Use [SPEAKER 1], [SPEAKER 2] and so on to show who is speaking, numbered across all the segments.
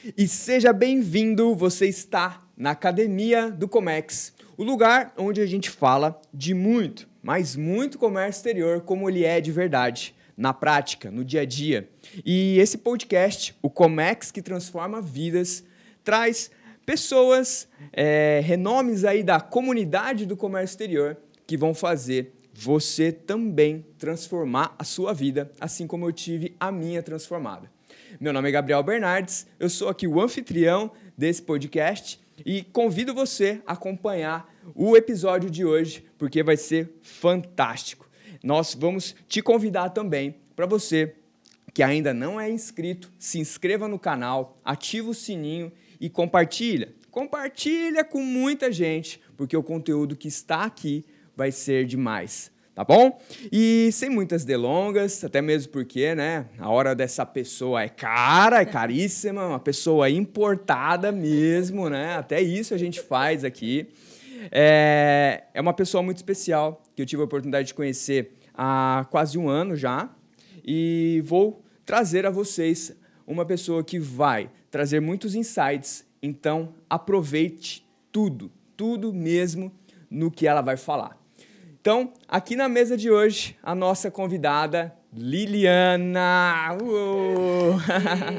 [SPEAKER 1] E seja bem-vindo, você está na Academia do Comex, o lugar onde a gente fala de muito, mas muito comércio exterior como ele é de verdade, na prática, no dia a dia. E esse podcast, o Comex que transforma vidas, traz pessoas, renomes aí da comunidade do comércio exterior que vão fazer você também transformar a sua vida, assim como eu tive a minha transformada. Meu nome é Gabriel Bernardes, eu sou aqui o anfitrião desse podcast e convido você a acompanhar o episódio de hoje, porque vai ser fantástico. Nós vamos te convidar também para você que ainda não é inscrito, se inscreva no canal, ativa o sininho e compartilha. Compartilha com muita gente, porque o conteúdo que está aqui vai ser demais, tá bom? E sem muitas delongas, até mesmo porque, né, a hora dessa pessoa é cara, é caríssima, uma pessoa importada mesmo, né? Até isso a gente faz aqui. É uma pessoa muito especial que eu tive a oportunidade de conhecer há quase um ano já e vou trazer a vocês uma pessoa que vai trazer muitos insights, então aproveite tudo mesmo no que ela vai falar. Então, aqui na mesa de hoje, a nossa convidada, Liliana.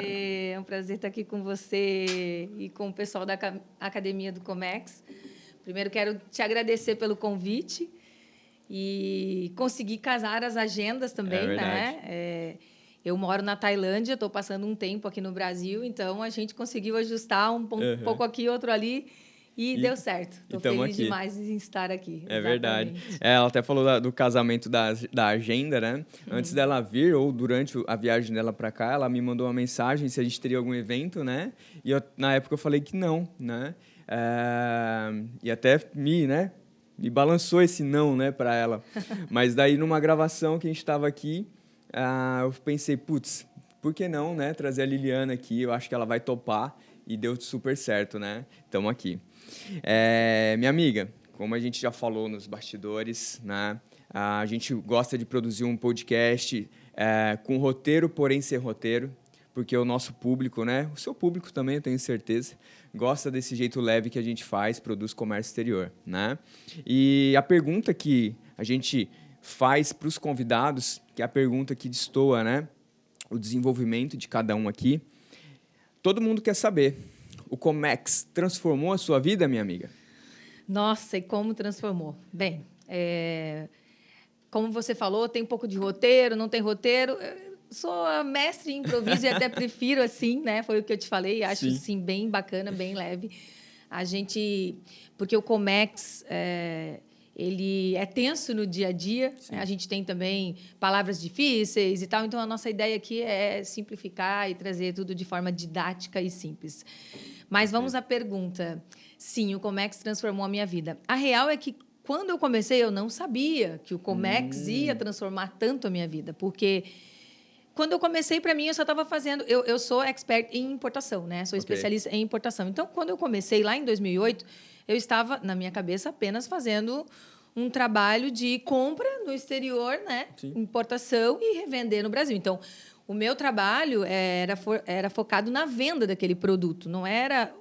[SPEAKER 2] É um prazer estar aqui com você e com o pessoal da Academia do Comex. Primeiro, quero te agradecer pelo convite e conseguir casar as agendas também, né? Eu moro na Tailândia, estou passando um tempo aqui no Brasil, então a gente conseguiu ajustar um pouco aqui, outro ali. E deu certo. Estou feliz demais em estar aqui.
[SPEAKER 1] É verdade. Ela até falou do casamento da agenda, né? Antes dela vir, ou durante a viagem dela para cá, ela me mandou uma mensagem se a gente teria algum evento, né? E na época eu falei que não, né? E até me balançou esse não, né, para ela. Mas daí, numa gravação que a gente estava aqui, eu pensei, putz, por que não, né? Trazer a Liliana aqui, eu acho que ela vai topar. E deu super certo, né? Estamos aqui. Minha amiga, como a gente já falou nos bastidores, né? A gente gosta de produzir um podcast com roteiro, porém sem roteiro, porque o nosso público, né? O seu público também, eu tenho certeza, gosta desse jeito leve que a gente faz, produz comércio exterior, né? E a pergunta que a gente faz para os convidados, que é a pergunta que destoa, né? O desenvolvimento de cada um aqui. Todo mundo quer saber, o Comex transformou a sua vida, minha amiga?
[SPEAKER 2] Nossa, e como transformou? Bem, como você falou, tem um pouco de roteiro, não tem roteiro. Eu sou mestre em improviso e até prefiro assim, né? Foi o que eu te falei, acho sim bem bacana, bem leve. Porque o Comex ele é tenso no dia a dia, né? A gente tem também palavras difíceis e tal, então a nossa ideia aqui é simplificar e trazer tudo de forma didática e simples. Mas vamos à pergunta. Sim, o Comex transformou a minha vida. A real é que quando eu comecei, eu não sabia que o Comex ia transformar tanto a minha vida, porque quando eu comecei, para mim, eu só estava fazendo... Eu sou expert em importação, né? Sou especialista em importação. Então, quando eu comecei lá em 2008, eu estava, na minha cabeça, apenas fazendo um trabalho de compra no exterior, né? Importação e revender no Brasil. Então, o meu trabalho era focado na venda daquele produto, não era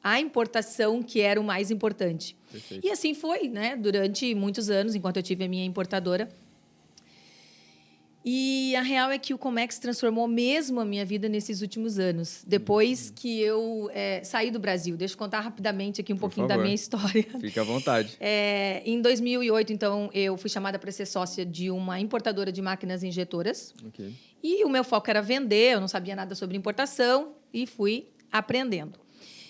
[SPEAKER 2] a importação que era o mais importante.
[SPEAKER 1] Perfeito.
[SPEAKER 2] E assim foi, né? Durante muitos anos, enquanto eu tive a minha importadora. E a real é que o Comex transformou mesmo a minha vida nesses últimos anos. Depois que eu saí do Brasil. Deixa eu contar rapidamente aqui um pouquinho da minha história.
[SPEAKER 1] Fique à vontade.
[SPEAKER 2] Em 2008, então, eu fui chamada para ser sócia de uma importadora de máquinas injetoras. E o meu foco era vender, eu não sabia nada sobre importação e fui aprendendo.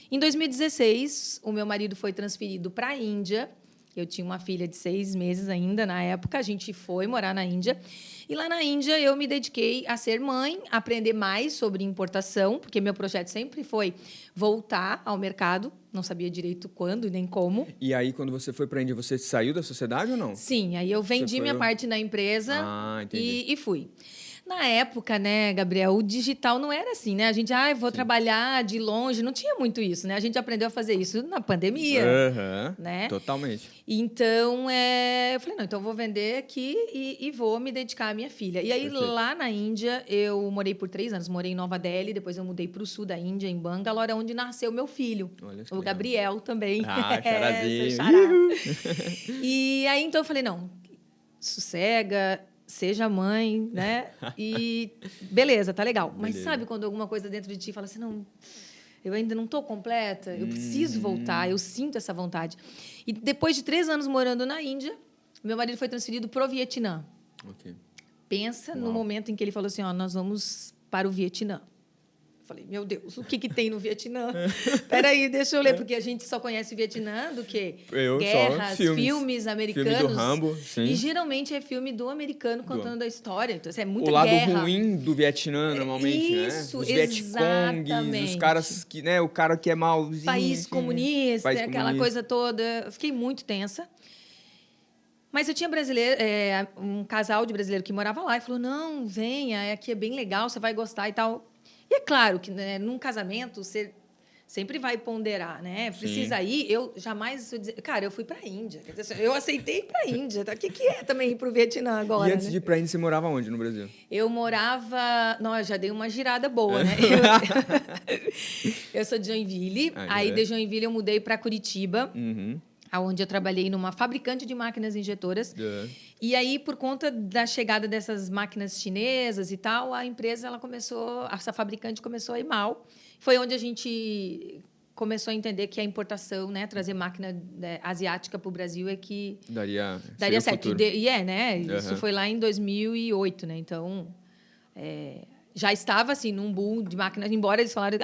[SPEAKER 2] Em 2016, o meu marido foi transferido para a Índia. Eu tinha uma filha de 6 meses ainda, na época. A gente foi morar na Índia. E lá na Índia, eu me dediquei a ser mãe, aprender mais sobre importação, porque meu projeto sempre foi voltar ao mercado. Não sabia direito quando e nem como.
[SPEAKER 1] E aí, quando você foi para a Índia, você saiu da sociedade ou não?
[SPEAKER 2] Sim, aí eu vendi minha parte na empresa
[SPEAKER 1] entendi.
[SPEAKER 2] e fui. Na época, né, Gabriel, o digital não era assim, né? A gente, vou trabalhar de longe, não tinha muito isso, né? A gente aprendeu a fazer isso na pandemia, né?
[SPEAKER 1] Totalmente.
[SPEAKER 2] Então, eu falei, não, então eu vou vender aqui e vou me dedicar à minha filha. E aí, lá na Índia, eu morei por 3 anos. Morei em Nova Delhi, depois eu mudei para o sul da Índia, em Bangalore, onde nasceu meu filho.
[SPEAKER 1] Olha que
[SPEAKER 2] o
[SPEAKER 1] legal.
[SPEAKER 2] Gabriel também.
[SPEAKER 1] Charazinho.
[SPEAKER 2] E aí, então, eu falei, não, sossega, seja mãe, né? E beleza, tá legal. Mas sabe quando alguma coisa dentro de ti fala assim, não, eu ainda não estou completa, eu preciso voltar, eu sinto essa vontade. E depois de 3 anos morando na Índia, meu marido foi transferido para o Vietnã. Pensa no momento em que ele falou assim, nós vamos para o Vietnã. Falei, meu Deus, o que tem no Vietnã? Peraí, deixa eu ler, porque a gente só conhece o Vietnã do que guerras, filmes americanos.
[SPEAKER 1] Filme do Rambo, sim.
[SPEAKER 2] E geralmente é filme do americano contando a história. Então, é muita
[SPEAKER 1] o lado
[SPEAKER 2] guerra.
[SPEAKER 1] ruim do Vietnã, normalmente,
[SPEAKER 2] Isso,
[SPEAKER 1] né? Os Vietcongs, os caras que, né? O cara que é malzinho.
[SPEAKER 2] País comunista, aquela coisa toda. Eu fiquei muito tensa. Mas eu tinha um casal de brasileiro que morava lá e falou, não, venha, aqui é bem legal, você vai gostar e tal. E é claro que, né, num casamento, você sempre vai ponderar, né? Precisa ir, eu jamais... Cara, eu fui para a Índia. Quer dizer, eu aceitei ir para a Índia. Tá? O que é também ir para o Vietnã agora?
[SPEAKER 1] E antes de ir para a Índia, você morava onde no Brasil?
[SPEAKER 2] Eu morava... Não, eu já dei uma girada boa, né? Eu sou de Joinville. Aí, de Joinville, eu mudei para Curitiba. Onde eu trabalhei numa fabricante de máquinas injetoras. E aí, por conta da chegada dessas máquinas chinesas e tal, a empresa, essa fabricante começou a ir mal. Foi onde a gente começou a entender que a importação, né, trazer máquina asiática para o Brasil é que daria certo. Né? Isso foi lá em 2008, né? Então, já estava assim num boom de máquinas, embora eles falaram,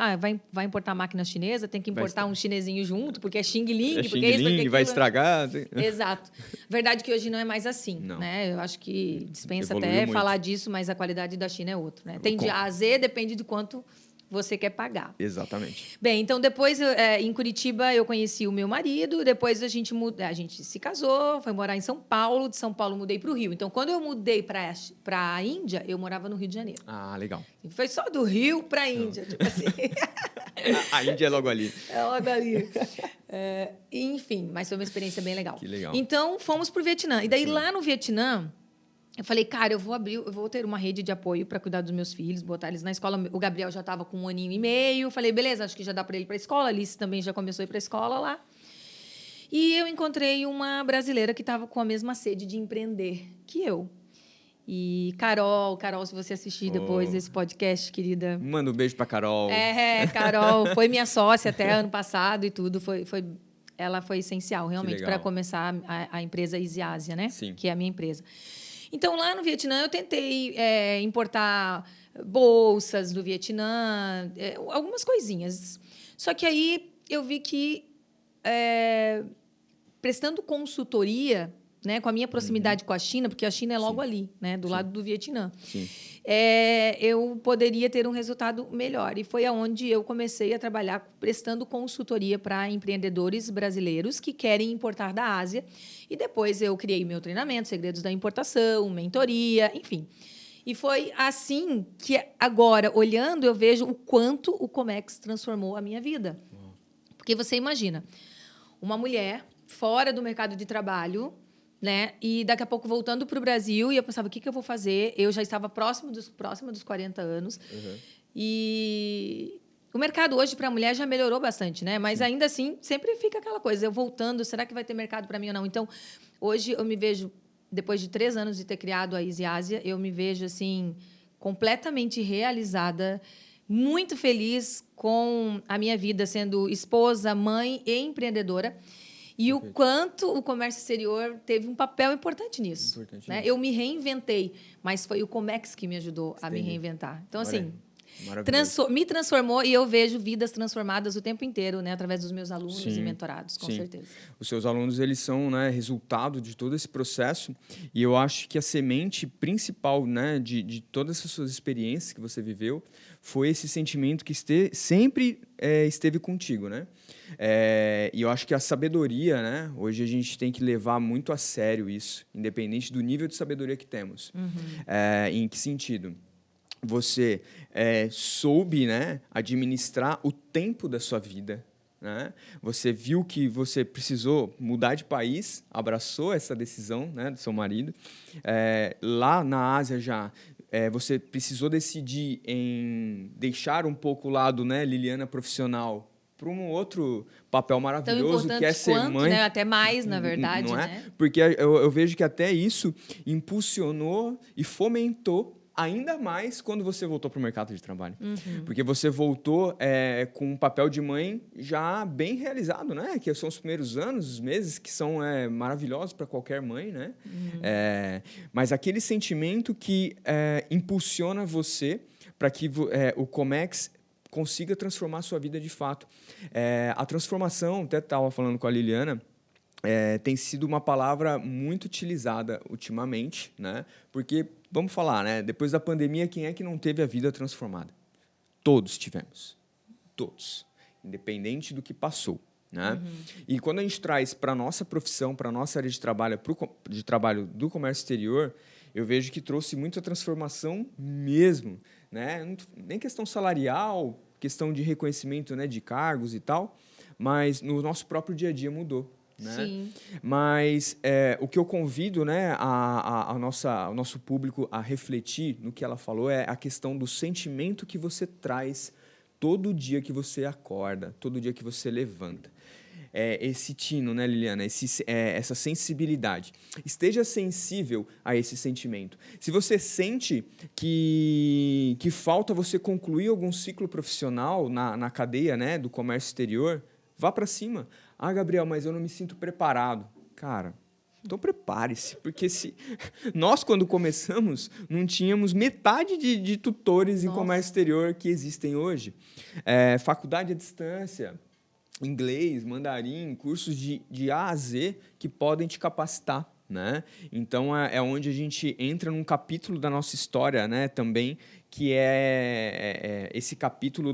[SPEAKER 2] vai importar máquina chinesa, tem que importar um chinesinho junto, porque é Xing Ling, porque é isso, porque aquilo,
[SPEAKER 1] vai estragar.
[SPEAKER 2] Exato. Verdade que hoje não é mais assim, né? Eu acho que dispensa até falar disso, mas a qualidade da China é outra, né? Tem de A a Z, depende de quanto você quer pagar.
[SPEAKER 1] Exatamente.
[SPEAKER 2] Bem, então depois em Curitiba eu conheci o meu marido, depois a gente se casou, foi morar em São Paulo, de São Paulo mudei para o Rio. Então quando eu mudei para a Índia, eu morava no Rio de Janeiro.
[SPEAKER 1] Legal.
[SPEAKER 2] Foi só do Rio para a Índia, tipo assim.
[SPEAKER 1] A Índia é logo ali.
[SPEAKER 2] É logo ali. Enfim, mas foi uma experiência bem legal.
[SPEAKER 1] Que legal.
[SPEAKER 2] Então fomos para o Vietnã. E daí lá no Vietnã eu falei, cara, eu vou ter uma rede de apoio para cuidar dos meus filhos, botar eles na escola. O Gabriel já estava com 1 aninho e meio. Falei, beleza, acho que já dá para ele ir para a escola. A Alice também já começou a ir para a escola lá. E eu encontrei uma brasileira que estava com a mesma sede de empreender que eu. E Carol, se você assistir depois desse podcast, querida...
[SPEAKER 1] Manda um beijo para Carol.
[SPEAKER 2] Carol, foi minha sócia até ano passado e tudo. Ela foi essencial, realmente, para começar a empresa Easy Asia, né?
[SPEAKER 1] Sim.
[SPEAKER 2] Que é a minha empresa. Então, lá no Vietnã, eu tentei importar bolsas do Vietnã, algumas coisinhas. Só que aí eu vi que, prestando consultoria, né, com a minha proximidade com a China, porque a China é logo ali, né, do lado do Vietnã, eu poderia ter um resultado melhor. E foi aonde eu comecei a trabalhar prestando consultoria para empreendedores brasileiros que querem importar da Ásia. E depois eu criei meu treinamento, Segredos da Importação, mentoria, enfim. E foi assim que agora, olhando, eu vejo o quanto o Comex transformou a minha vida. Porque você imagina, uma mulher fora do mercado de trabalho, né? E daqui a pouco voltando para o Brasil, e eu pensava, o que eu vou fazer? Eu já estava próxima dos 40 anos. E o mercado hoje para a mulher já melhorou bastante, né? Mas ainda assim, sempre fica aquela coisa, eu voltando, será que vai ter mercado para mim ou não? Então, hoje eu me vejo, depois de 3 anos de ter criado a Easy Asia, eu me vejo assim, completamente realizada, muito feliz com a minha vida, sendo esposa, mãe e empreendedora. E o quanto o comércio exterior teve um papel importante nisso. Né? Eu me reinventei, mas foi o Comex que me ajudou a me reinventar. Então, assim, me transformou e eu vejo vidas transformadas o tempo inteiro, né? Através dos meus alunos e mentorados, com certeza.
[SPEAKER 1] Os seus alunos, eles são, né, resultado de todo esse processo, e eu acho que a semente principal, né, de todas essas suas experiências que você viveu foi esse sentimento que sempre esteve contigo, né? E eu acho que a sabedoria, né? Hoje a gente tem que levar muito a sério isso, independente do nível de sabedoria que temos. Em que sentido? você soube, né, administrar o tempo da sua vida, né? Você viu que você precisou mudar de país, abraçou essa decisão, né, do seu marido. Lá na Ásia já você precisou decidir em deixar um pouco o lado, né, Liliana profissional, para um outro papel
[SPEAKER 2] Tão
[SPEAKER 1] maravilhoso que é
[SPEAKER 2] importante
[SPEAKER 1] ser
[SPEAKER 2] quanto,
[SPEAKER 1] mãe,
[SPEAKER 2] né? Até mais, na verdade,
[SPEAKER 1] não é?
[SPEAKER 2] né?
[SPEAKER 1] Porque eu vejo que até isso impulsionou e fomentou ainda mais quando você voltou para o mercado de trabalho. Porque você voltou com um papel de mãe já bem realizado, né? Que são os primeiros anos, os meses, que são maravilhosos para qualquer mãe, né? Mas aquele sentimento que impulsiona você para que o Comex consiga transformar a sua vida de fato. A transformação, até estava falando com a Liliana, tem sido uma palavra muito utilizada ultimamente, né? Porque, vamos falar, né? Depois da pandemia, quem é que não teve a vida transformada? Todos tivemos. Todos. Independente do que passou. Né? E quando a gente traz para a nossa profissão, para a nossa área de trabalho do comércio exterior, eu vejo que trouxe muita transformação mesmo. Né? Nem questão salarial, questão de reconhecimento, né, de cargos e tal, mas no nosso próprio dia a dia mudou. Né?
[SPEAKER 2] Sim.
[SPEAKER 1] Mas o que eu convido, né, ao nosso público a refletir no que ela falou é a questão do sentimento que você traz todo dia que você acorda, todo dia que você levanta. Esse tino, né, Liliana? Essa sensibilidade. Esteja sensível a esse sentimento. Se você sente que falta você concluir algum ciclo profissional na cadeia, né, do comércio exterior, vá para cima. Ah, Gabriel, mas eu não me sinto preparado. Cara, então prepare-se, porque nós, quando começamos, não tínhamos metade de tutores em comércio exterior que existem hoje. Faculdade à distância, inglês, mandarim, cursos de A a Z que podem te capacitar. Né? Então, é onde a gente entra num capítulo da nossa história, né, também, que é esse capítulo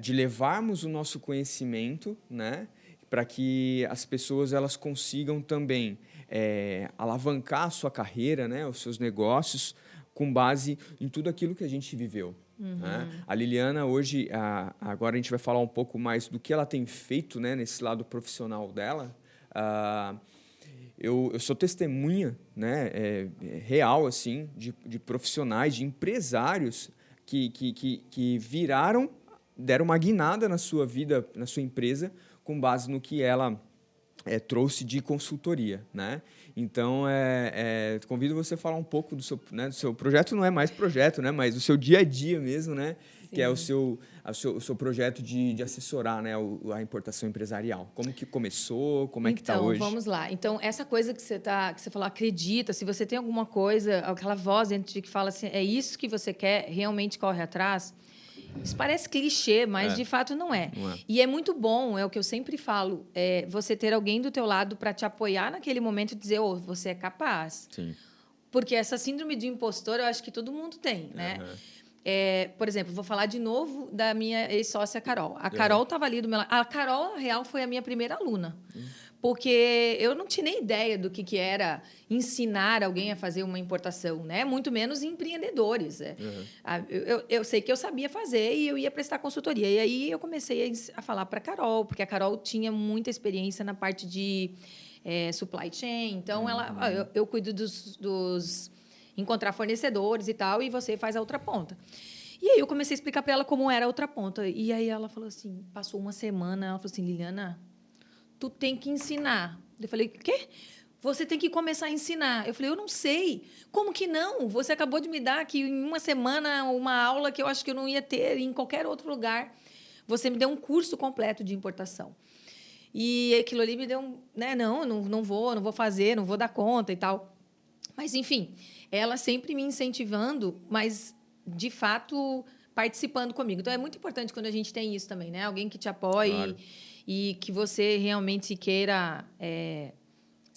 [SPEAKER 1] de levarmos o nosso conhecimento, né, para que as pessoas elas consigam também alavancar a sua carreira, né, os seus negócios, com base em tudo aquilo que a gente viveu. Né? A Liliana, hoje, agora a gente vai falar um pouco mais do que ela tem feito, né, nesse lado profissional dela. Eu sou testemunha, né, real assim, de profissionais, de empresários que deram uma guinada na sua vida, na sua empresa, com base no que ela trouxe de consultoria, né? Então, convido você a falar um pouco do seu projeto, não é mais projeto, né? Mas do seu dia a dia mesmo, né? Sim. Que é o seu projeto de assessorar, né? A importação empresarial. Como que começou, como é que está hoje?
[SPEAKER 2] Então, vamos lá. Então, essa coisa que você falou, acredita, se você tem alguma coisa, aquela voz dentro de ti que fala assim, é isso que você quer, realmente corre atrás. Isso parece clichê, mas de fato não é.
[SPEAKER 1] Não é.
[SPEAKER 2] E é muito bom, é o que eu sempre falo, você ter alguém do teu lado para te apoiar naquele momento e dizer, você é capaz.
[SPEAKER 1] Sim.
[SPEAKER 2] Porque essa síndrome de impostor, eu acho que todo mundo tem, né? Por exemplo, vou falar de novo da minha ex-sócia Carol. A Carol estava ali do meu lado. A Carol, na real, foi a minha primeira aluna. Porque eu não tinha nem ideia do que era ensinar alguém a fazer uma importação, né? Muito menos empreendedores. Eu sei que eu sabia fazer e eu ia prestar consultoria. E aí eu comecei a falar para a Carol, porque a Carol tinha muita experiência na parte de supply chain. Então, eu cuido dos encontrar fornecedores e tal, e você faz a outra ponta. E aí eu comecei a explicar para ela como era a outra ponta. E aí ela falou assim, passou uma semana, ela falou assim, Liliana, tu tem que ensinar. Eu falei, o quê? Você tem que começar a ensinar. Eu falei, eu não sei. Como que não? Você acabou de me dar aqui em uma semana uma aula que eu acho que eu não ia ter em qualquer outro lugar. Você me deu um curso completo de importação. E aquilo ali me deu não vou fazer, não vou dar conta e tal. Mas, enfim, ela sempre me incentivando, mas, de fato, participando comigo. Então, é muito importante quando a gente tem isso também, né? Alguém que te apoie. Claro. E que você realmente queira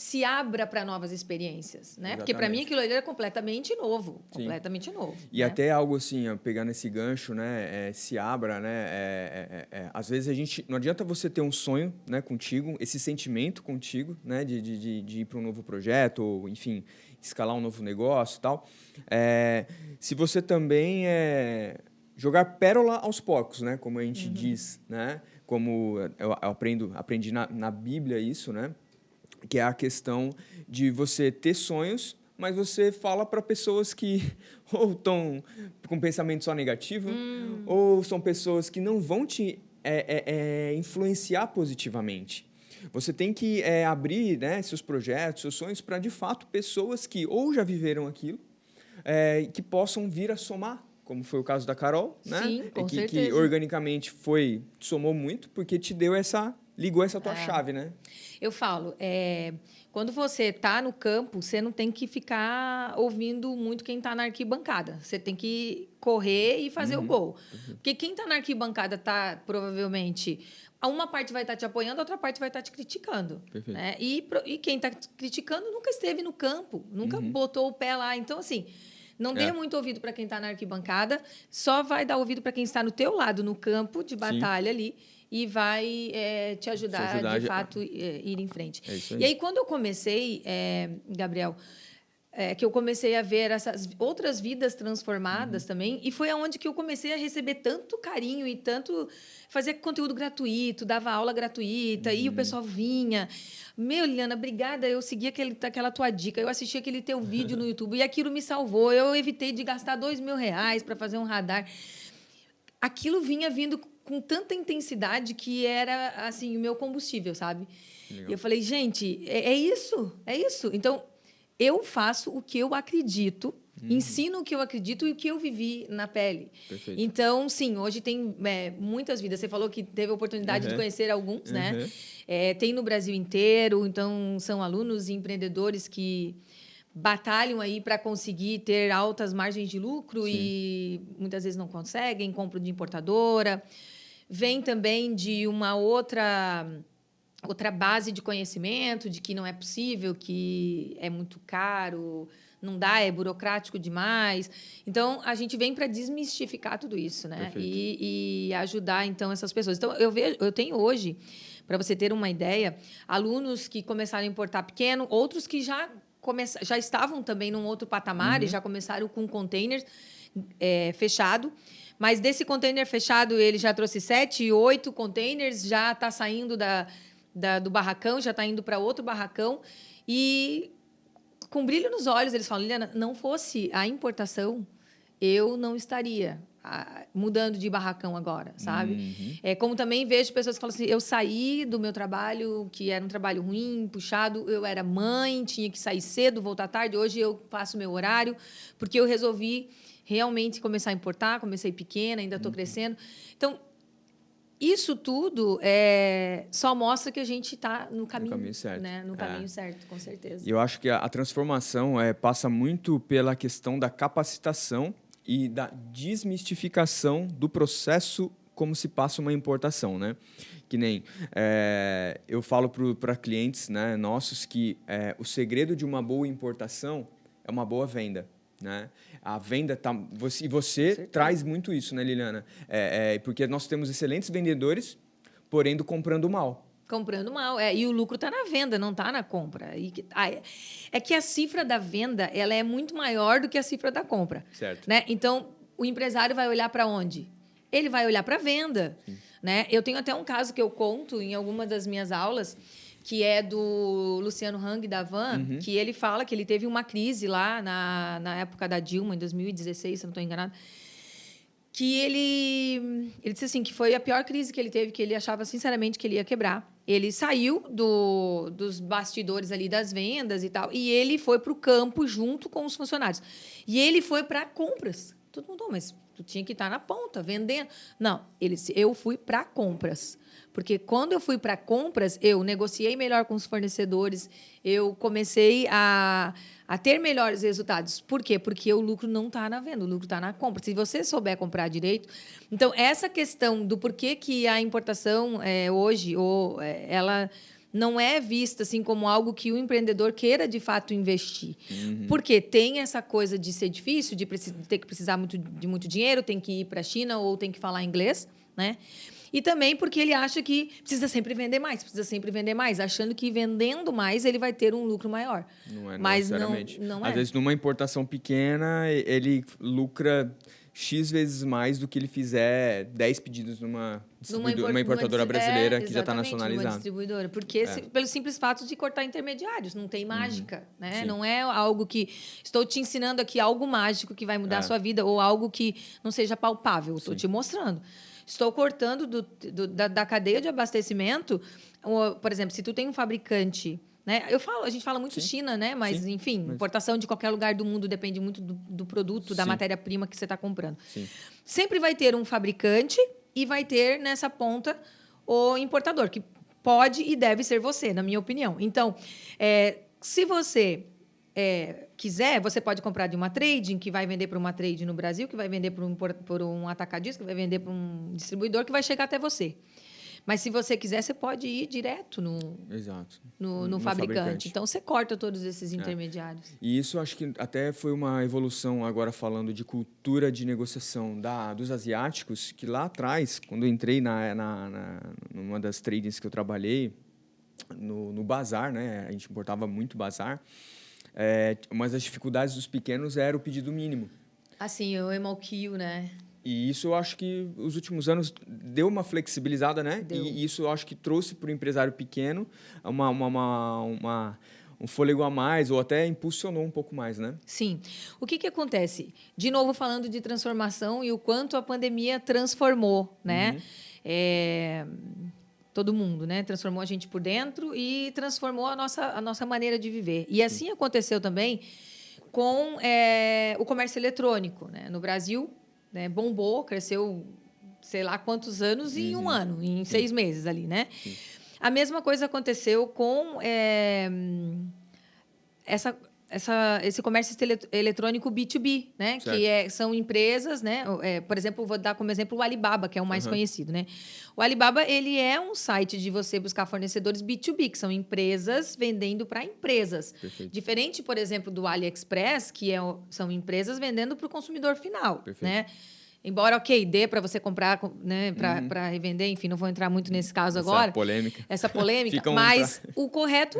[SPEAKER 2] se abra para novas experiências, né? Porque para mim
[SPEAKER 1] Exatamente.
[SPEAKER 2] aquilo ali era completamente novo,
[SPEAKER 1] Sim.
[SPEAKER 2] completamente novo.
[SPEAKER 1] E
[SPEAKER 2] né?
[SPEAKER 1] até algo assim, ó, pegando esse gancho, né, se abra, né, às vezes a gente, não adianta você ter um sonho, né, contigo, esse sentimento contigo, né, de ir para um novo projeto, ou, enfim, escalar um novo negócio e tal, se você também jogar pérola aos poucos, né, como a gente diz, né, como eu aprendi na Bíblia isso, né, que é a questão de você ter sonhos, mas você fala para pessoas que ou estão com pensamento só negativo, ou são pessoas que não vão te influenciar positivamente. Você tem que abrir, né, seus projetos, seus sonhos para, de fato, pessoas que ou já viveram aquilo, que possam vir a somar, como foi o caso da Carol, né?
[SPEAKER 2] Sim, com
[SPEAKER 1] Que
[SPEAKER 2] certeza.
[SPEAKER 1] organicamente somou muito, porque te deu ligou essa tua chave, né?
[SPEAKER 2] Eu falo, quando você está no campo, você não tem que ficar ouvindo muito quem está na arquibancada. Você tem que correr e fazer o gol. Porque quem está na arquibancada está, provavelmente, uma parte vai estar te apoiando, a outra parte vai estar te criticando.
[SPEAKER 1] Perfeito.
[SPEAKER 2] Né? E quem está criticando nunca esteve no campo, nunca botou o pé lá. Então, assim, não dê muito ouvido para quem está na arquibancada, só vai dar ouvido para quem está no teu lado, no campo de batalha ali, e vai te ajudar, de fato, ir em frente.
[SPEAKER 1] É isso aí.
[SPEAKER 2] E aí, quando eu comecei, Gabriel, que eu comecei a ver essas outras vidas transformadas também, e foi aonde que eu comecei a receber tanto carinho e tanto fazer conteúdo gratuito, dava aula gratuita, e o pessoal vinha. Meu, Liliana, obrigada, eu segui aquela tua dica, eu assisti aquele teu vídeo no YouTube, e aquilo me salvou, eu evitei de gastar R$ 2.000 para fazer um radar. Aquilo vinha vindo com tanta intensidade que era, assim, o meu combustível, sabe?
[SPEAKER 1] Legal.
[SPEAKER 2] E eu falei, gente, é isso, é isso. Então, eu faço o que eu acredito, ensino o que eu acredito e o que eu vivi na pele.
[SPEAKER 1] Perfeito.
[SPEAKER 2] Então, sim, hoje tem muitas vidas. Você falou que teve a oportunidade de conhecer alguns, né? Tem no Brasil inteiro, então são alunos e empreendedores que batalham aí para conseguir ter altas margens de lucro. Sim. E muitas vezes não conseguem, compram de importadora. Vem também de uma outra base de conhecimento, de que não é possível, que é muito caro, não dá, é burocrático demais. Então, a gente vem para desmistificar tudo isso, né? E ajudar, então, essas pessoas. Então, eu tenho hoje, para você ter uma ideia, alunos que começaram a importar pequeno, outros que já estavam também num outro patamar e já começaram com containers fechado. Mas desse container fechado, ele já trouxe 7, 8 containers, já está saindo do barracão, já está indo para outro barracão. E, com brilho nos olhos, eles falam, Liliana, não fosse a importação, eu não estaria mudando de barracão agora, sabe? Como também vejo pessoas que falam assim, eu saí do meu trabalho, que era um trabalho ruim, puxado, eu era mãe, tinha que sair cedo, voltar tarde, hoje eu faço meu horário, porque eu resolvi realmente começar a importar, comecei pequena, ainda estou crescendo. Então, isso tudo só mostra que a gente está no caminho certo. Né? No caminho certo, com certeza.
[SPEAKER 1] E eu acho que a transformação passa muito pela questão da capacitação e da desmistificação do processo como se passa uma importação, né? Que nem eu falo para clientes, né, nossos que o segredo de uma boa importação é uma boa venda. Né? A venda você traz muito isso, né, Liliana? Porque nós temos excelentes vendedores, porém comprando mal.
[SPEAKER 2] Comprando mal, e o lucro está na venda, não está na compra. É que a cifra da venda ela é muito maior do que a cifra da compra.
[SPEAKER 1] Certo.
[SPEAKER 2] Né? Então, o empresário vai olhar para onde? Ele vai olhar para a venda. Né? Eu tenho até um caso que eu conto em alguma das minhas aulas, que é do Luciano Hang, da Van, que ele fala que ele teve uma crise lá na época da Dilma, em 2016, se eu não estou enganado, que ele disse assim, que foi a pior crise que ele teve, que ele achava, sinceramente, que ele ia quebrar. Ele saiu dos bastidores ali das vendas e tal, e ele foi para o campo junto com os funcionários. E ele foi para compras. Todo mundo, mas tu tinha que estar na ponta, vendendo. Não, eu fui para compras. Porque quando eu fui para compras, eu negociei melhor com os fornecedores, eu comecei a ter melhores resultados. Por quê? Porque o lucro não está na venda, o lucro está na compra. Se você souber comprar direito... Então, essa questão do porquê que a importação hoje, ela não é vista assim como algo que o empreendedor queira de fato investir. Porque tem essa coisa de ser difícil, de ter que precisar de muito dinheiro, tem que ir para a China ou tem que falar inglês, né? E também porque ele acha que precisa sempre vender mais, achando que vendendo mais ele vai ter um lucro maior.
[SPEAKER 1] Não é
[SPEAKER 2] Mas
[SPEAKER 1] necessariamente.
[SPEAKER 2] não
[SPEAKER 1] Às
[SPEAKER 2] é.
[SPEAKER 1] vezes, numa importação pequena, ele lucra X vezes mais do que ele fizer 10 pedidos numa importadora brasileira que já está nacionalizada.
[SPEAKER 2] Numa distribuidora. Porque pelo simples fato de cortar intermediários, não tem mágica. Né? Não é algo que... Estou te ensinando aqui algo mágico que vai mudar a sua vida ou algo que não seja palpável. Estou te mostrando. Estou cortando da cadeia de abastecimento. Por exemplo, se tu tem um fabricante... Né? A gente fala muito China, né? Mas, enfim, importação de qualquer lugar do mundo depende muito do produto, da matéria-prima que você está comprando. Sempre vai ter um fabricante e vai ter, nessa ponta, o importador, que pode e deve ser você, na minha opinião. Então, se você quiser, você pode comprar de uma trading, que vai vender para uma trade no Brasil, que vai vender por um atacadista, que vai vender para um distribuidor, que vai chegar até você. Mas, se você quiser, você pode ir direto no fabricante. Então, você corta todos esses intermediários.
[SPEAKER 1] E isso, acho que até foi uma evolução, agora falando de cultura de negociação dos asiáticos, que lá atrás, quando eu entrei numa das tradings que eu trabalhei, no bazar, né? A gente importava muito bazar, mas as dificuldades dos pequenos era o pedido mínimo.
[SPEAKER 2] Assim, o MOQ, né?
[SPEAKER 1] E isso eu acho que os últimos anos deu uma flexibilizada, né? E isso eu acho que trouxe para o empresário pequeno um fôlego a mais, ou até impulsionou um pouco mais, né?
[SPEAKER 2] Sim. O que acontece? De novo, falando de transformação e o quanto a pandemia transformou, né? Todo mundo, né? Transformou a gente por dentro e transformou a nossa maneira de viver. E assim aconteceu também com o comércio eletrônico, né? No Brasil, né? Bombou, cresceu, sei lá quantos anos em um ano, em 6 meses ali, né? A mesma coisa aconteceu com esse comércio eletrônico B2B, né? Que são empresas, né? Por exemplo, vou dar como exemplo o Alibaba, que é o mais conhecido, né? O Alibaba, ele é um site de você buscar fornecedores B2B, que são empresas vendendo para empresas.
[SPEAKER 1] Perfeito.
[SPEAKER 2] Diferente, por exemplo, do AliExpress, que são empresas vendendo para o consumidor final, né? Embora, dê para você comprar, né, para revender, enfim, não vou entrar muito nesse caso agora. Essa polêmica. Mas o correto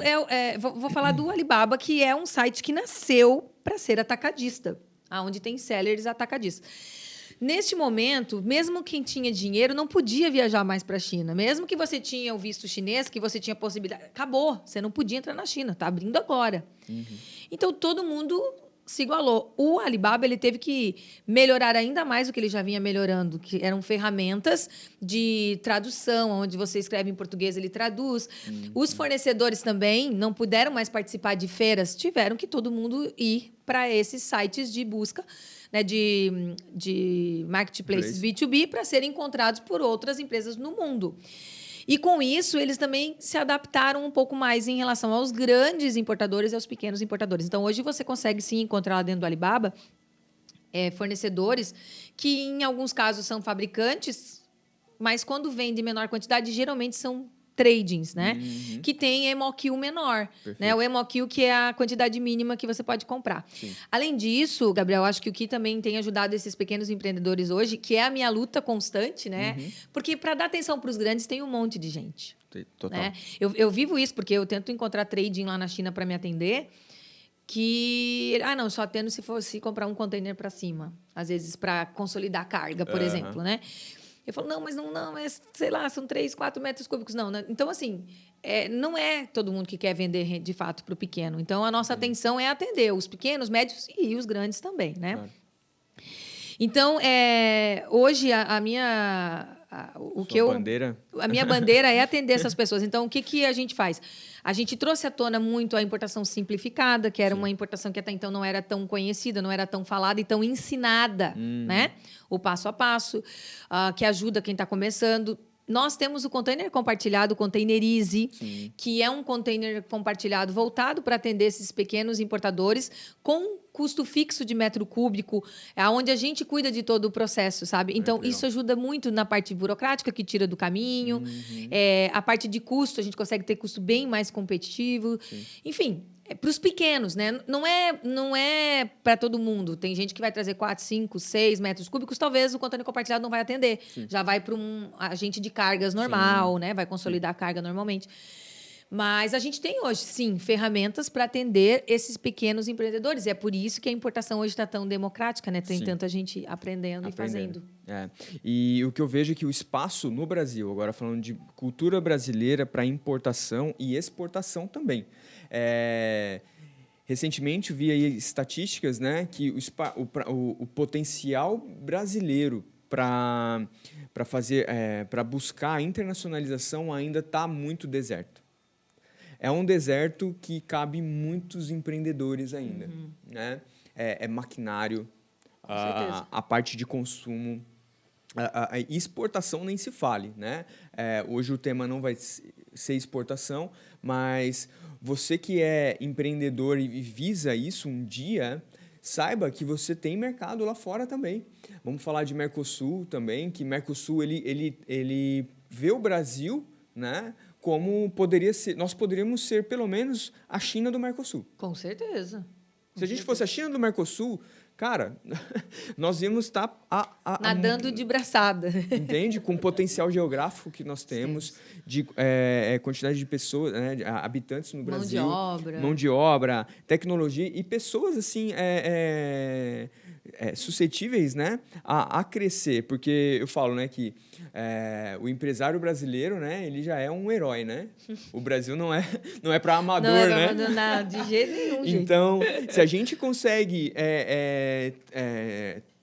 [SPEAKER 2] vou falar do Alibaba, que é um site que nasceu para ser atacadista, onde tem sellers atacadistas. Neste momento, mesmo quem tinha dinheiro não podia viajar mais para a China. Mesmo que você tinha o visto chinês, que você tinha possibilidade... Acabou, você não podia entrar na China, está abrindo agora. Então, todo mundo se igualou. O Alibaba ele teve que melhorar ainda mais o que ele já vinha melhorando, que eram ferramentas de tradução, onde você escreve em português, ele traduz. Os fornecedores também não puderam mais participar de feiras, tiveram que todo mundo ir para esses sites de busca, né, de marketplaces B2B para serem encontrados por outras empresas no mundo. E, com isso, eles também se adaptaram um pouco mais em relação aos grandes importadores e aos pequenos importadores. Então, hoje você consegue, sim, encontrar lá dentro do Alibaba fornecedores que, em alguns casos, são fabricantes, mas, quando vendem em menor quantidade, geralmente são tradings, né? Que tem MOQ menor. Né? O MOQ, que é a quantidade mínima que você pode comprar. Sim. Além disso, Gabriel, acho que o que também tem ajudado esses pequenos empreendedores hoje, que é a minha luta constante, né? Porque, para dar atenção para os grandes, tem um monte de gente.
[SPEAKER 1] Total.
[SPEAKER 2] Né? Eu vivo isso, porque eu tento encontrar trading lá na China para me atender, que... não, só atendo se fosse comprar um container para cima. Às vezes, para consolidar a carga, por exemplo, né? Eu falo, não, mas não, sei lá, são 3, 4 metros cúbicos. Não, né? Então, assim, não é todo mundo que quer vender, de fato, para o pequeno. Então, a nossa atenção é atender os pequenos, médios e os grandes também, né? Claro. Então, hoje, a minha bandeira é atender essas pessoas. Então, o que a gente faz? A gente trouxe à tona muito a importação simplificada, que era uma importação que até então não era tão conhecida, não era tão falada e tão ensinada, né? O passo a passo, que ajuda quem está começando. Nós temos o container compartilhado, o Containerize, que é um container compartilhado voltado para atender esses pequenos importadores com custo fixo de metro cúbico, é onde a gente cuida de todo o processo, sabe? Então, isso ajuda muito na parte burocrática, que tira do caminho. A parte de custo, a gente consegue ter custo bem mais competitivo.
[SPEAKER 1] Sim.
[SPEAKER 2] Enfim, para os pequenos, né? Não é para todo mundo. Tem gente que vai trazer 4, 5, 6 metros cúbicos, talvez o contêiner compartilhado não vai atender.
[SPEAKER 1] Sim.
[SPEAKER 2] Já vai para um agente de cargas normal, né? Vai consolidar a carga normalmente. Mas a gente tem hoje, sim, ferramentas para atender esses pequenos empreendedores. E é por isso que a importação hoje está tão democrática, né? Tem
[SPEAKER 1] Sim.
[SPEAKER 2] tanta gente aprendendo e fazendo.
[SPEAKER 1] E o que eu vejo é que o espaço no Brasil, agora falando de cultura brasileira para importação e exportação também. Recentemente vi aí estatísticas, né, que o potencial brasileiro para buscar a internacionalização ainda está muito deserto. É um deserto que cabe muitos empreendedores ainda, né? Maquinário, a parte de consumo, a exportação nem se fale, né? Hoje o tema não vai ser exportação, mas você que é empreendedor e visa isso um dia, saiba que você tem mercado lá fora também. Vamos falar de Mercosul também, que Mercosul ele vê o Brasil, né, como nós poderíamos ser pelo menos a China do Mercosul.
[SPEAKER 2] Com certeza.
[SPEAKER 1] Se a gente fosse a China do Mercosul, cara, nós íamos estar
[SPEAKER 2] nadando de braçada.
[SPEAKER 1] Entende? Com o potencial geográfico que nós temos, de quantidade de pessoas, né, de habitantes no Brasil. Mão de obra, tecnologia e pessoas assim suscetíveis, né, a crescer. Porque eu falo, né, que o empresário brasileiro, né, ele já é um herói, né? O Brasil não é para amador,
[SPEAKER 2] não
[SPEAKER 1] né?
[SPEAKER 2] Não, de jeito nenhum.
[SPEAKER 1] Então, se a gente consegue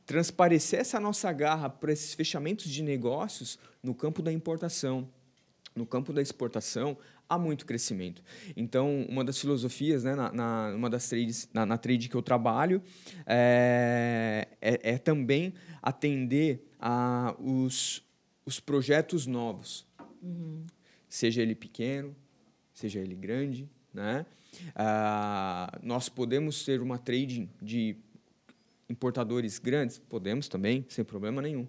[SPEAKER 1] transparecer essa nossa garra para esses fechamentos de negócios no campo da importação, no campo da exportação, há muito crescimento. Então, uma das filosofias, né, uma das trades, na trade que eu trabalho, é também atender os projetos novos. Seja ele pequeno, seja ele grande, né? Nós podemos ter uma trading de importadores grandes? Podemos também, sem problema nenhum.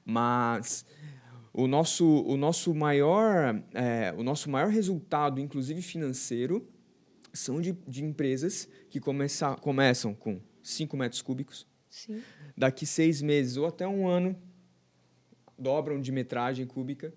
[SPEAKER 1] Mas o nosso maior resultado, inclusive financeiro, são de empresas que começam com 5 metros cúbicos.
[SPEAKER 2] Sim.
[SPEAKER 1] Daqui 6 meses ou até um ano, dobram de metragem cúbica.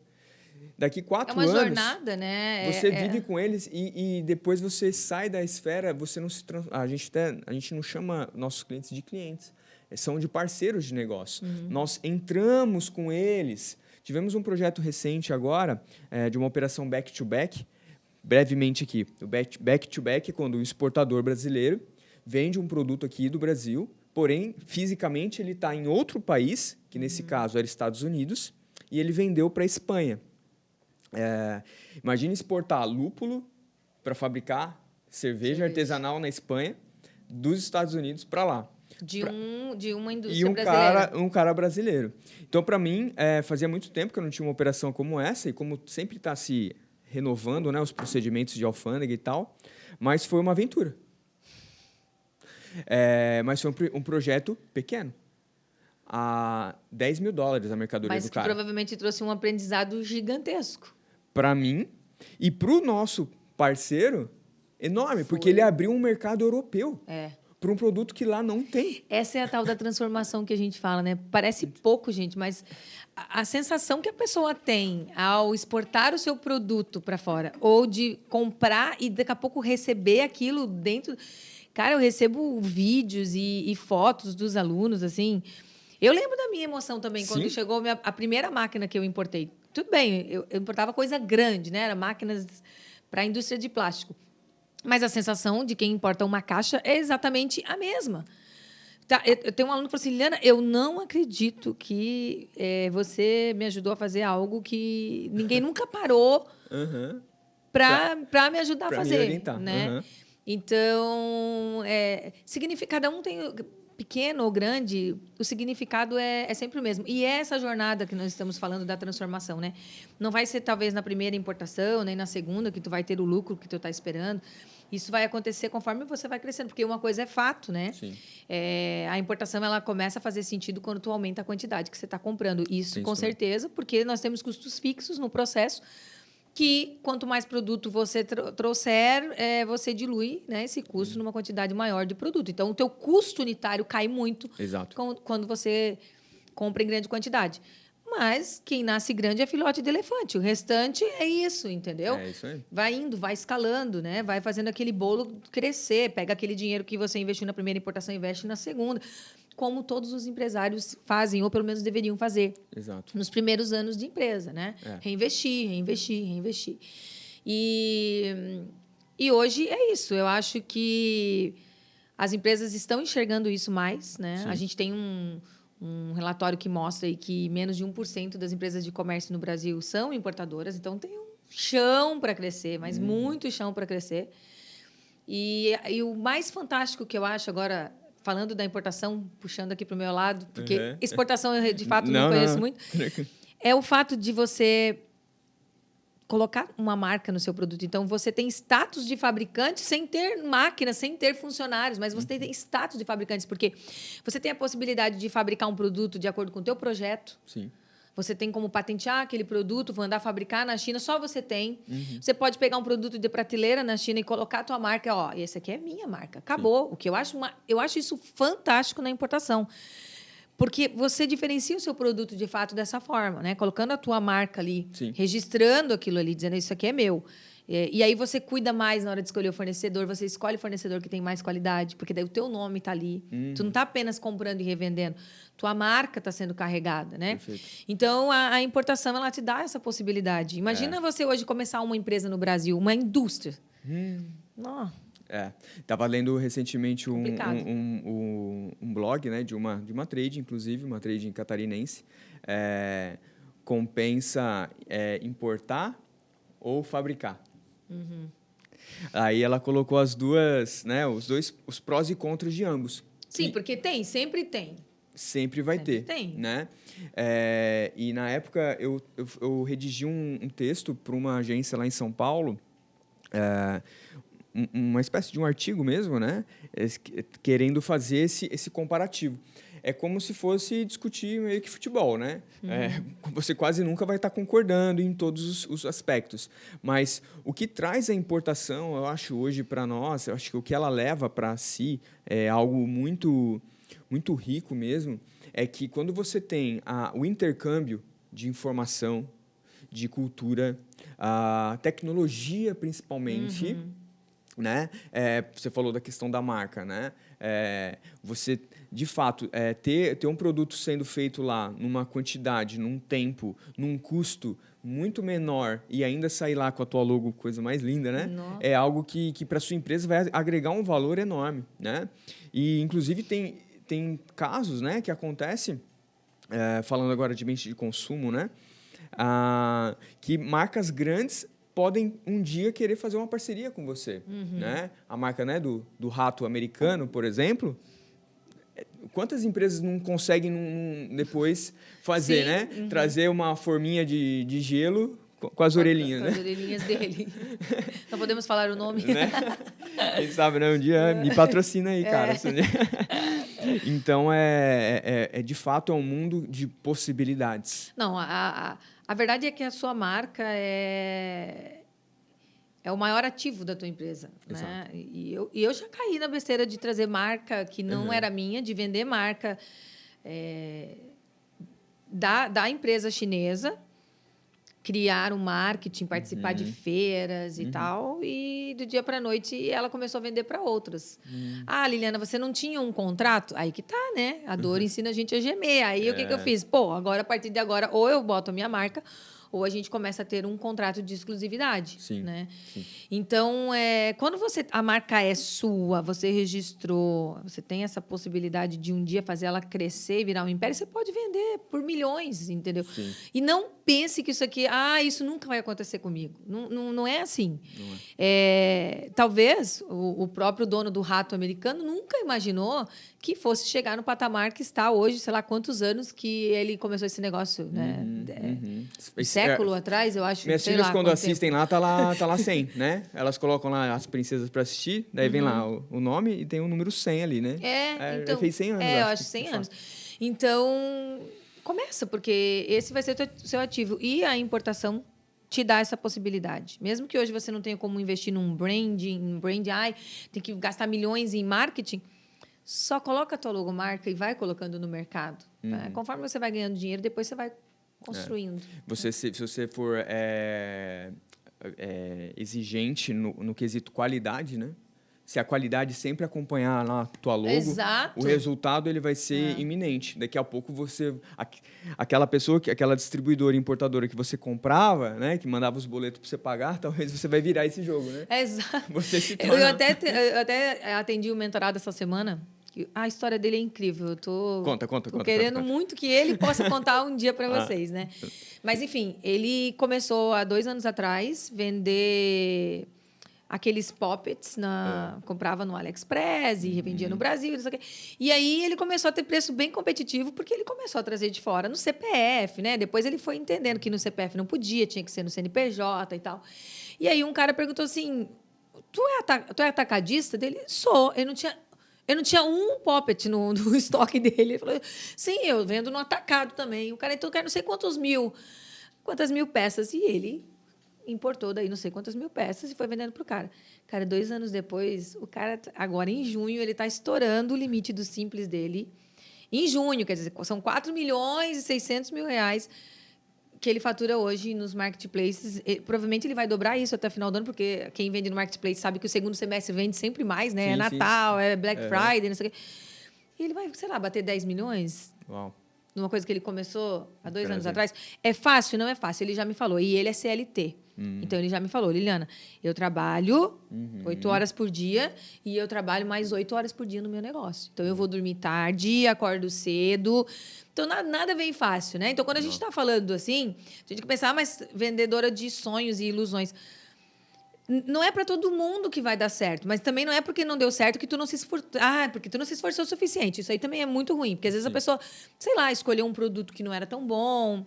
[SPEAKER 1] Daqui 4 anos...
[SPEAKER 2] É uma jornada, né?
[SPEAKER 1] Você vive com eles e depois você sai da esfera, você não se a gente não chama nossos clientes de clientes, são de parceiros de negócio. Nós entramos com eles. Tivemos um projeto recente agora, de uma operação back-to-back, brevemente aqui. O back-to-back é quando o exportador brasileiro vende um produto aqui do Brasil, porém, fisicamente, ele está em outro país, que nesse caso era Estados Unidos, e ele vendeu para a Espanha. Imagine exportar lúpulo para fabricar cerveja artesanal na Espanha, dos Estados Unidos para lá.
[SPEAKER 2] De uma indústria brasileira.
[SPEAKER 1] Um cara brasileiro. Então, para mim, fazia muito tempo que eu não tinha uma operação como essa, e como sempre está se renovando, né, os procedimentos de alfândega e tal, mas foi uma aventura. Mas foi um projeto pequeno. A $10 mil a mercadoria do cara. Mas que
[SPEAKER 2] provavelmente trouxe um aprendizado gigantesco.
[SPEAKER 1] Para mim e para o nosso parceiro, enorme, porque ele abriu um mercado europeu. Para um produto que lá não tem.
[SPEAKER 2] Essa é a tal da transformação que a gente fala, né? Parece pouco, gente, mas a sensação que a pessoa tem ao exportar o seu produto para fora ou de comprar e daqui a pouco receber aquilo dentro... Cara, eu recebo vídeos e fotos dos alunos, assim. Eu lembro da minha emoção também quando chegou a primeira máquina que eu importei. Tudo bem, eu importava coisa grande, né? Era máquinas para a indústria de plástico. Mas a sensação de quem importa uma caixa é exatamente a mesma. Tá, eu tenho um aluno que falou assim, Liliana, eu não acredito que você me ajudou a fazer algo que ninguém nunca parou para me ajudar a fazer.
[SPEAKER 1] Me orientar.
[SPEAKER 2] Né? Então, cada um tem... pequeno ou grande, o significado é sempre o mesmo. E é essa jornada que nós estamos falando da transformação, né? Não vai ser, talvez, na primeira importação, nem na segunda, que tu vai ter o lucro que tu está esperando. Isso vai acontecer conforme você vai crescendo, porque uma coisa é fato, né?
[SPEAKER 1] Sim.
[SPEAKER 2] A importação ela começa a fazer sentido quando tu aumenta a quantidade que você está comprando. Isso,
[SPEAKER 1] Tem
[SPEAKER 2] com
[SPEAKER 1] isso também.
[SPEAKER 2] certeza, porque nós temos custos fixos no processo, que quanto mais produto você trouxer, você dilui, né, esse custo numa quantidade maior de produto. Então, o teu custo unitário cai muito
[SPEAKER 1] Exato.
[SPEAKER 2] quando você compra em grande quantidade. Mas quem nasce grande é filhote de elefante. O restante é isso, entendeu?
[SPEAKER 1] É isso aí.
[SPEAKER 2] Vai indo, vai escalando, né? Vai fazendo aquele bolo crescer. Pega aquele dinheiro que você investiu na primeira importação e investe na segunda. Como todos os empresários fazem, ou pelo menos deveriam fazer.
[SPEAKER 1] Exato.
[SPEAKER 2] Nos primeiros anos de empresa, né? Reinvestir, reinvestir, reinvestir. E hoje é isso. Eu acho que as empresas estão enxergando isso mais, né?
[SPEAKER 1] Sim.
[SPEAKER 2] A gente tem um relatório que mostra aí que menos de 1% das empresas de comércio no Brasil são importadoras, então tem um chão para crescer, mas muito chão para crescer. E o mais fantástico que eu acho agora, falando da importação, puxando aqui para o meu lado, porque exportação eu de fato não conheço muito, é o fato de você colocar uma marca no seu produto. Então, você tem status de fabricante sem ter máquina, sem ter funcionários, mas você tem status de fabricante, porque você tem a possibilidade de fabricar um produto de acordo com o teu projeto.
[SPEAKER 1] Sim.
[SPEAKER 2] Você tem como patentear aquele produto, mandar fabricar na China, só você tem. Você pode pegar um produto de prateleira na China e colocar a tua marca, ó, esse aqui é minha marca. Acabou. Sim. O que eu acho isso fantástico na importação. Porque você diferencia o seu produto, de fato, dessa forma, né? Colocando a tua marca ali,
[SPEAKER 1] Sim.
[SPEAKER 2] registrando aquilo ali, dizendo isso aqui é meu. E aí você cuida mais na hora de escolher o fornecedor, você escolhe o fornecedor que tem mais qualidade, porque daí o teu nome está ali. Tu não está apenas comprando e revendendo. Tua marca está sendo carregada, né?
[SPEAKER 1] Perfeito.
[SPEAKER 2] Então, a importação, ela te dá essa possibilidade. Imagina você hoje começar uma empresa no Brasil, uma indústria. Não.
[SPEAKER 1] Estava lendo recentemente um blog, né, de uma trade, inclusive, uma trade catarinense. Compensa importar ou fabricar? Aí ela colocou as duas, né, os prós e contras de ambos.
[SPEAKER 2] Sim, porque sempre tem.
[SPEAKER 1] Sempre vai ter.
[SPEAKER 2] Tem.
[SPEAKER 1] Né? E na época eu redigi um texto para uma agência lá em São Paulo, uma espécie de um artigo mesmo, né? Querendo fazer esse comparativo. É como se fosse discutir meio que futebol, né? Você quase nunca vai estar concordando em todos os aspectos. Mas o que traz a importação, eu acho, hoje para nós, eu acho que o que ela leva para si é algo muito, muito rico mesmo, é que quando você tem o intercâmbio de informação, de cultura, a tecnologia principalmente, né? Você falou da questão da marca, né? Você, de fato, ter um produto sendo feito lá numa quantidade, num tempo, num custo muito menor e ainda sair lá com a tua logo, coisa mais linda, né?
[SPEAKER 2] Nossa.
[SPEAKER 1] É algo que para sua empresa vai agregar um valor enorme, né? E, inclusive, tem casos, né, que acontecem, falando agora de bens de consumo, né? Que marcas grandes podem um dia querer fazer uma parceria com você, né? A marca, né, do rato americano, por exemplo, quantas empresas não conseguem depois fazer,
[SPEAKER 2] Sim,
[SPEAKER 1] né? Trazer uma forminha de gelo com as orelhinhas,
[SPEAKER 2] com
[SPEAKER 1] né?
[SPEAKER 2] as orelhinhas dele. Não podemos falar o nome.
[SPEAKER 1] Né? Quem sabe, né? Um dia me patrocina aí, cara. Então, de fato, é um mundo de possibilidades.
[SPEAKER 2] Não, a verdade é que a sua marca é o maior ativo da tua empresa. Né? E eu já caí na besteira de trazer marca que não era minha, de vender marca da empresa chinesa, criar um marketing, participar de feiras e tal, e do dia para a noite ela começou a vender para outras. Ah, Liliana, você não tinha um contrato? Aí que tá, né? A dor ensina a gente a gemer. Aí o que eu fiz? Pô, agora, a partir de agora, ou eu boto a minha marca, ou a gente começa a ter um contrato de exclusividade.
[SPEAKER 1] Sim,
[SPEAKER 2] né?
[SPEAKER 1] sim.
[SPEAKER 2] Então, quando a marca é sua, você registrou, você tem essa possibilidade de um dia fazer ela crescer e virar um império, você pode vender por milhões, entendeu?
[SPEAKER 1] Sim.
[SPEAKER 2] E não pense que isso aqui, isso nunca vai acontecer comigo. Não é assim.
[SPEAKER 1] Não é.
[SPEAKER 2] Talvez o próprio dono do rato americano nunca imaginou que fosse chegar no patamar que está hoje, sei lá quantos anos que ele começou esse negócio, né? Um século atrás, eu acho.
[SPEAKER 1] Minhas
[SPEAKER 2] sei
[SPEAKER 1] filhas,
[SPEAKER 2] lá
[SPEAKER 1] quando
[SPEAKER 2] quanto
[SPEAKER 1] assistem
[SPEAKER 2] tempo.
[SPEAKER 1] tá lá 100, né? Elas colocam lá as princesas para assistir, daí vem lá o nome e tem o número 100 ali, né? Ele
[SPEAKER 2] Então,
[SPEAKER 1] fez 100 anos,
[SPEAKER 2] eu
[SPEAKER 1] acho
[SPEAKER 2] acho
[SPEAKER 1] que
[SPEAKER 2] 100
[SPEAKER 1] de
[SPEAKER 2] anos.
[SPEAKER 1] fato.
[SPEAKER 2] Então, começa, porque esse vai ser o seu ativo. E a importação te dá essa possibilidade. Mesmo que hoje você não tenha como investir num branding, tem que gastar milhões em marketing, só coloca a tua logomarca e vai colocando no mercado. Tá? Conforme você vai ganhando dinheiro, depois você vai construindo.
[SPEAKER 1] Se você for exigente no quesito qualidade, né? Se a qualidade sempre acompanhar lá a tua logo,
[SPEAKER 2] Exato.
[SPEAKER 1] o resultado ele vai ser iminente. Daqui a pouco aquela pessoa, aquela distribuidora, importadora que você comprava, né, que mandava os boletos para você pagar, talvez você vai virar esse jogo, né?
[SPEAKER 2] Exato.
[SPEAKER 1] Você se
[SPEAKER 2] Eu
[SPEAKER 1] torna...
[SPEAKER 2] até atendi o mentorado essa semana. A história dele é incrível. Eu tô querendo muito que ele possa contar um dia para vocês, né? Mas, enfim, ele começou há 2 anos atrás vender aqueles poppets, comprava no AliExpress e revendia no Brasil. Não sei o quê. E aí ele começou a ter preço bem competitivo porque ele começou a trazer de fora no CPF, né? Depois ele foi entendendo que no CPF não podia, tinha que ser no CNPJ e tal. E aí um cara perguntou assim, tu é atacadista? Dele, sou. Eu não tinha um poppet no estoque dele. Ele falou, sim, eu vendo no atacado também. O cara, então, eu quero não sei quantas mil peças. E ele importou daí não sei quantas mil peças e foi vendendo para o cara. Cara, 2 anos depois, o cara, agora em junho, ele está estourando o limite do Simples dele. Em junho, quer dizer, são 4 milhões e 600 mil reais que ele fatura hoje nos marketplaces. Provavelmente ele vai dobrar isso até o final do ano, porque quem vende no marketplace sabe que o segundo semestre vende sempre mais, né?
[SPEAKER 1] Sim,
[SPEAKER 2] é Natal, é Black Friday, não sei o quê. E ele vai, sei lá, bater 10 milhões.
[SPEAKER 1] Uau.
[SPEAKER 2] Numa coisa que ele começou há 2 anos atrás. É fácil? Não é fácil. Ele já me falou. E ele é CLT. Então, ele já me falou, Liliana, eu trabalho 8 horas por dia e eu trabalho mais 8 horas por dia no meu negócio. Então, eu vou dormir tarde, acordo cedo. Então, nada vem fácil, né? Então, quando a gente está falando assim, a gente tem que pensar, mas vendedora de sonhos e ilusões. Não é para todo mundo que vai dar certo, mas também não é porque não deu certo que tu não se esforçou. Porque tu não se esforçou o suficiente. Isso aí também é muito ruim, porque às vezes a pessoa, sei lá, escolheu um produto que não era tão bom,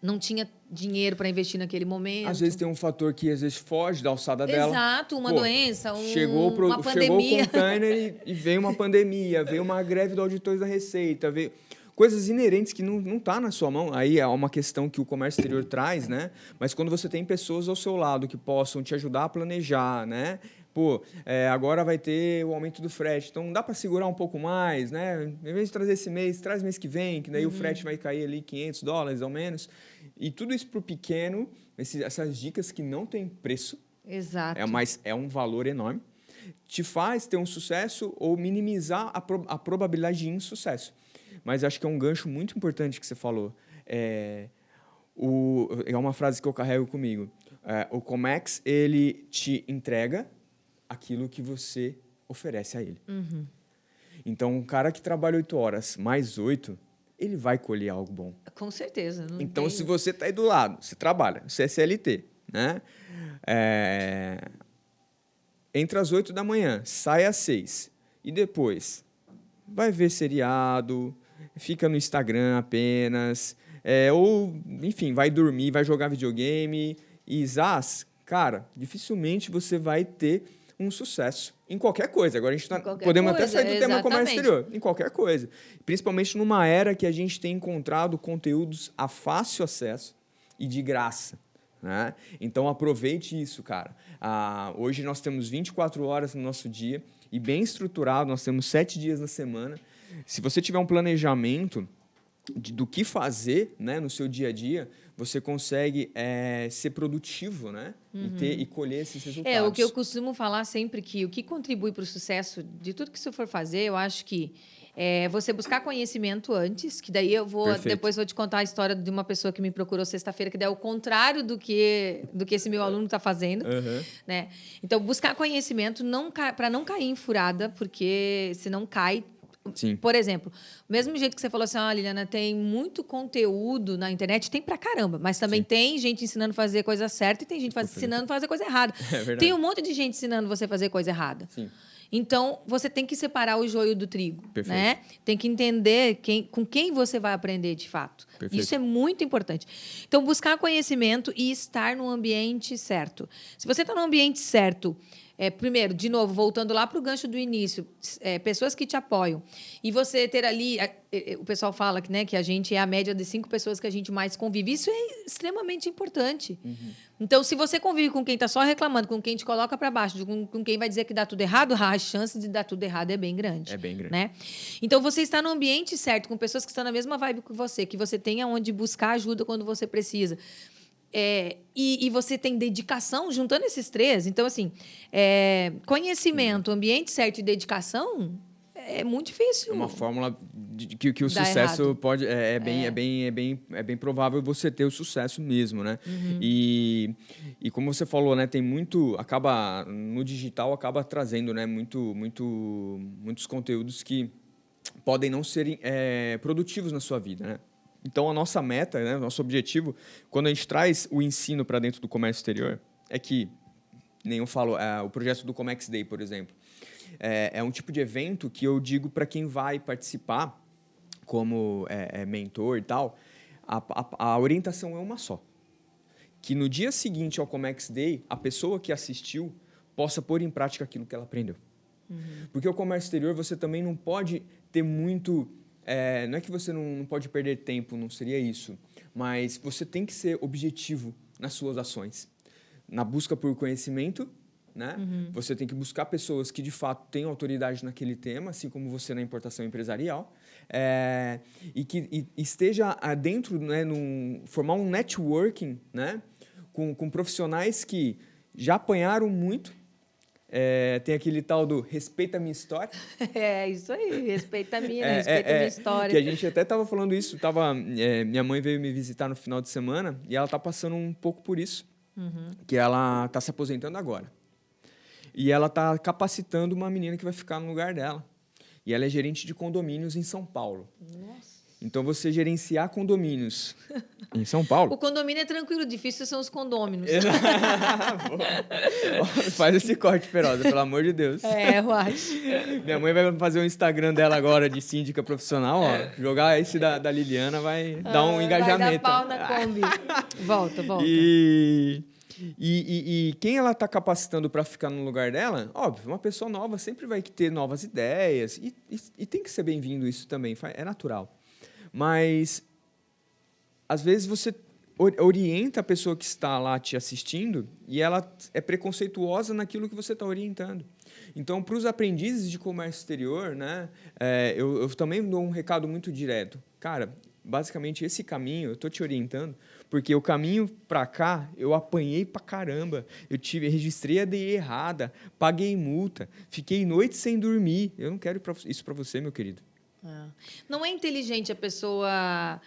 [SPEAKER 2] não tinha dinheiro para investir naquele momento.
[SPEAKER 1] Às vezes tem um fator que às vezes foge da alçada dela.
[SPEAKER 2] Exato, uma doença,
[SPEAKER 1] chegou
[SPEAKER 2] uma pandemia.
[SPEAKER 1] Chegou o container e veio uma pandemia, veio uma greve do auditores da Receita, veio coisas inerentes que não tá na sua mão. Aí é uma questão que o comércio exterior traz, né? Mas quando você tem pessoas ao seu lado que possam te ajudar a planejar, né? Agora vai ter o aumento do frete, então dá para segurar um pouco mais, né? Em vez de trazer esse mês, traz mês que vem, que daí o frete vai cair ali $500 ao menos. E tudo isso para o pequeno, essas dicas que não tem preço.
[SPEAKER 2] Exato.
[SPEAKER 1] Mas é um valor enorme. Te faz ter um sucesso ou minimizar a probabilidade de insucesso. Mas acho que é um gancho muito importante que você falou. É uma frase que eu carrego comigo. O Comex, ele te entrega aquilo que você oferece a ele. Então, um cara que trabalha 8 horas mais 8, ele vai colher algo bom.
[SPEAKER 2] Com certeza.
[SPEAKER 1] Então, se você está aí do lado, você trabalha, você é CLT, né? Entre as 8 da manhã, sai às 6. E depois vai ver seriado, fica no Instagram apenas, ou, enfim, vai dormir, vai jogar videogame. E, cara, dificilmente você vai ter um sucesso em qualquer coisa. Agora a gente podemos até sair do tema comércio exterior, em qualquer coisa. Principalmente numa era que a gente tem encontrado conteúdos a fácil acesso e de graça, né? Então aproveite isso, cara. Hoje nós temos 24 horas no nosso dia e bem estruturado, nós temos 7 dias na semana. Se você tiver um planejamento do que fazer, né, no seu dia a dia, você consegue ser produtivo, né? E colher esses resultados.
[SPEAKER 2] O que eu costumo falar sempre que o que contribui para o sucesso de tudo que você for fazer, eu acho que você buscar conhecimento antes, que daí depois vou te contar a história de uma pessoa que me procurou sexta-feira, que daí é o contrário do que esse meu aluno está fazendo. Né? Então, buscar conhecimento para não cair em furada, porque senão cai.
[SPEAKER 1] Sim.
[SPEAKER 2] Por exemplo, do mesmo jeito que você falou assim, Liliana, tem muito conteúdo na internet, tem pra caramba, mas também tem gente ensinando a fazer coisa certa e tem gente ensinando a fazer coisa errada.
[SPEAKER 1] É verdade.
[SPEAKER 2] Tem um monte de gente ensinando você a fazer coisa errada.
[SPEAKER 1] Sim.
[SPEAKER 2] Então, você tem que separar o joio do trigo,
[SPEAKER 1] Perfeito.
[SPEAKER 2] né? Tem que entender com quem você vai aprender de fato.
[SPEAKER 1] Perfeito.
[SPEAKER 2] Isso é muito importante. Então, buscar conhecimento e estar no ambiente certo. Se você está no ambiente certo, primeiro, de novo, voltando lá para o gancho do início, pessoas que te apoiam. E você ter ali... o pessoal fala que, né, que a gente é a média de 5 pessoas que a gente mais convive. Isso é extremamente importante.
[SPEAKER 1] Uhum.
[SPEAKER 2] Então, se você convive com quem está só reclamando, com quem te coloca para baixo, com quem vai dizer que dá tudo errado, a chance de dar tudo errado é bem grande.
[SPEAKER 1] É bem grande.
[SPEAKER 2] Né? Então, você está no ambiente certo, com pessoas que estão na mesma vibe que você tenha onde buscar ajuda quando você precisa. E você tem dedicação juntando esses 3. Então, assim, conhecimento, ambiente certo e dedicação é muito difícil.
[SPEAKER 1] É uma fórmula que o sucesso
[SPEAKER 2] errado.
[SPEAKER 1] pode... É bem provável você ter o sucesso mesmo, né?
[SPEAKER 2] Uhum.
[SPEAKER 1] E como você falou, né? Tem muito... No digital, acaba trazendo, né? Muitos conteúdos que podem não serem produtivos na sua vida, né? Então, a nossa meta, né, nosso objetivo, quando a gente traz o ensino para dentro do comércio exterior, é que, nem eu falo, o projeto do Comex Day, por exemplo, é um tipo de evento que eu digo para quem vai participar como mentor e tal, a orientação é uma só. Que no dia seguinte ao Comex Day, a pessoa que assistiu possa pôr em prática aquilo que ela aprendeu. Uhum. Porque o comércio exterior, você também não pode ter muito... não é que você não pode perder tempo, não seria isso. Mas você tem que ser objetivo nas suas ações. Na busca por conhecimento, né? Uhum. Você tem que buscar pessoas que, de fato, têm autoridade naquele tema, assim como você na importação empresarial, e que esteja dentro, né, formar um networking, né, com profissionais que já apanharam muito. Tem aquele tal do respeita a minha história.
[SPEAKER 2] Isso aí, respeita a minha, respeita a minha história.
[SPEAKER 1] Que a gente até estava falando isso. Minha mãe veio me visitar no final de semana e ela está passando um pouco por isso. Uhum. Que ela está se aposentando agora. E ela está capacitando uma menina que vai ficar no lugar dela. E ela é gerente de condomínios em São Paulo.
[SPEAKER 2] Nossa.
[SPEAKER 1] Então, você gerenciar condomínios em São Paulo...
[SPEAKER 2] O condomínio é tranquilo, difícil são os condôminos.
[SPEAKER 1] Faz esse corte, Perosa, pelo amor de Deus.
[SPEAKER 2] Eu acho.
[SPEAKER 1] Minha mãe vai fazer o Instagram dela agora de síndica profissional, ó. Jogar esse da Liliana vai dar um engajamento.
[SPEAKER 2] Vai dar pau na Kombi. Volta.
[SPEAKER 1] E quem ela está capacitando para ficar no lugar dela, óbvio, uma pessoa nova sempre vai ter novas ideias. E tem que ser bem-vindo isso também, é natural. Mas, às vezes, você orienta a pessoa que está lá te assistindo e ela é preconceituosa naquilo que você está orientando. Então, para os aprendizes de comércio exterior, né, eu também dou um recado muito direto. Cara, basicamente, esse caminho, eu estou te orientando, porque o caminho para cá, eu apanhei pra caramba. Registrei a DE errada, paguei multa, fiquei noites sem dormir. Eu não quero isso para você, meu querido.
[SPEAKER 2] Não é inteligente a pessoa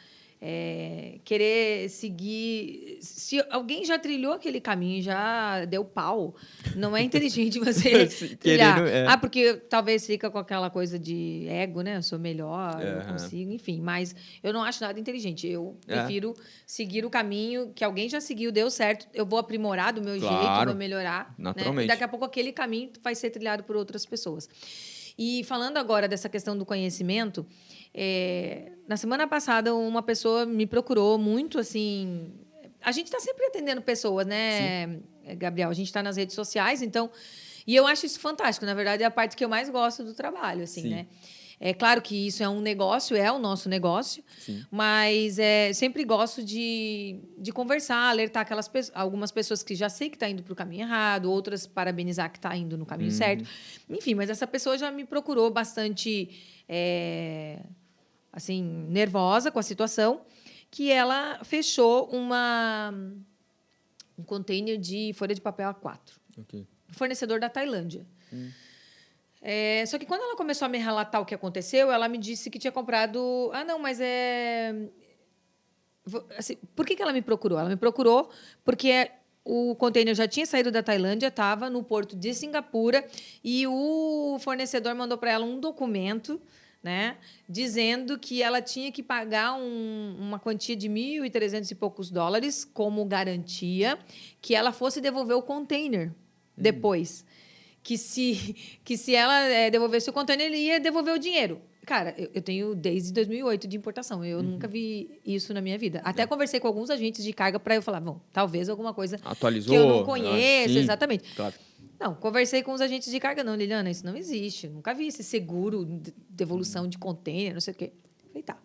[SPEAKER 2] querer seguir... Se alguém já trilhou aquele caminho, já deu pau, não é inteligente você trilhar. Porque talvez fica com aquela coisa de ego, né? Eu sou melhor, eu consigo, enfim. Mas eu não acho nada inteligente. Eu prefiro seguir o caminho que alguém já seguiu, deu certo. Eu vou aprimorar do meu jeito, vou melhorar.
[SPEAKER 1] Naturalmente.
[SPEAKER 2] Né? E daqui a pouco aquele caminho vai ser trilhado por outras pessoas. E falando agora dessa questão do conhecimento, na semana passada uma pessoa me procurou muito, assim... A gente está sempre atendendo pessoas, né, sim, Gabriel? A gente está nas redes sociais, então... E eu acho isso fantástico. Na verdade, é a parte que eu mais gosto do trabalho, assim, sim, né? É claro que isso é um negócio, é o nosso negócio, sim, mas sempre gosto de conversar, alertar algumas pessoas que já sei que está indo para o caminho errado, outras parabenizar que está indo no caminho certo. Enfim, mas essa pessoa já me procurou bastante assim, nervosa com a situação, que ela fechou um container de folha de papel A4. Okay. Fornecedor da Tailândia. Só que quando ela começou a me relatar o que aconteceu, ela me disse que tinha comprado... não, mas assim, por que ela me procurou? Ela me procurou porque o container já tinha saído da Tailândia, estava no porto de Singapura e o fornecedor mandou para ela um documento, né, dizendo que ela tinha que pagar uma quantia de $1.300 e poucos como garantia que ela fosse devolver o container depois. que se ela devolvesse o container, ele ia devolver o dinheiro. Cara, eu tenho desde 2008 de importação. Eu nunca vi isso na minha vida. Até conversei com alguns agentes de carga para eu falar, bom, talvez alguma coisa
[SPEAKER 1] Atualizou,
[SPEAKER 2] que eu não conheço,
[SPEAKER 1] sim,
[SPEAKER 2] exatamente.
[SPEAKER 1] claro.
[SPEAKER 2] Não, conversei com os agentes de carga. Não, Liliana, isso não existe. Eu nunca vi esse seguro de devolução de container, não sei o quê. Falei, tá.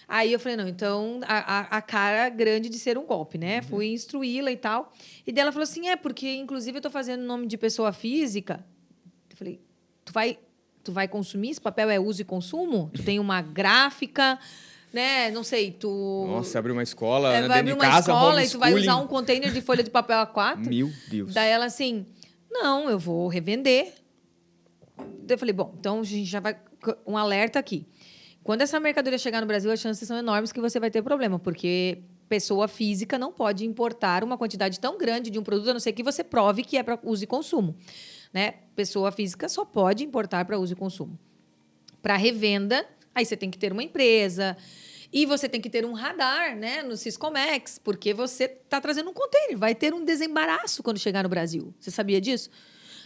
[SPEAKER 2] Aí eu falei, não, então a cara grande de ser um golpe, né? Fui instruí-la e tal. E dela falou assim, porque inclusive eu estou fazendo nome de pessoa física. Eu falei, tu vai consumir? Esse papel é uso e consumo? Tu tem uma gráfica, né? Não sei, tu...
[SPEAKER 1] Nossa, abre uma escola,
[SPEAKER 2] vai
[SPEAKER 1] dentro
[SPEAKER 2] abrir
[SPEAKER 1] de
[SPEAKER 2] uma
[SPEAKER 1] casa,
[SPEAKER 2] escola e tu vai usar um
[SPEAKER 1] homeschooling.
[SPEAKER 2] container de folha de papel A4?
[SPEAKER 1] Meu Deus.
[SPEAKER 2] Daí ela assim, não, eu vou revender. Daí eu falei, bom, então a gente já vai... Um alerta aqui. Quando essa mercadoria chegar no Brasil, as chances são enormes que você vai ter problema, porque pessoa física não pode importar uma quantidade tão grande de um produto, a não ser que você prove que é para uso e consumo. Né? Pessoa física só pode importar para uso e consumo. Para revenda, aí você tem que ter uma empresa e você tem que ter um radar, né, no Siscomex, porque você está trazendo um container, vai ter um desembaraço quando chegar no Brasil. Você sabia disso?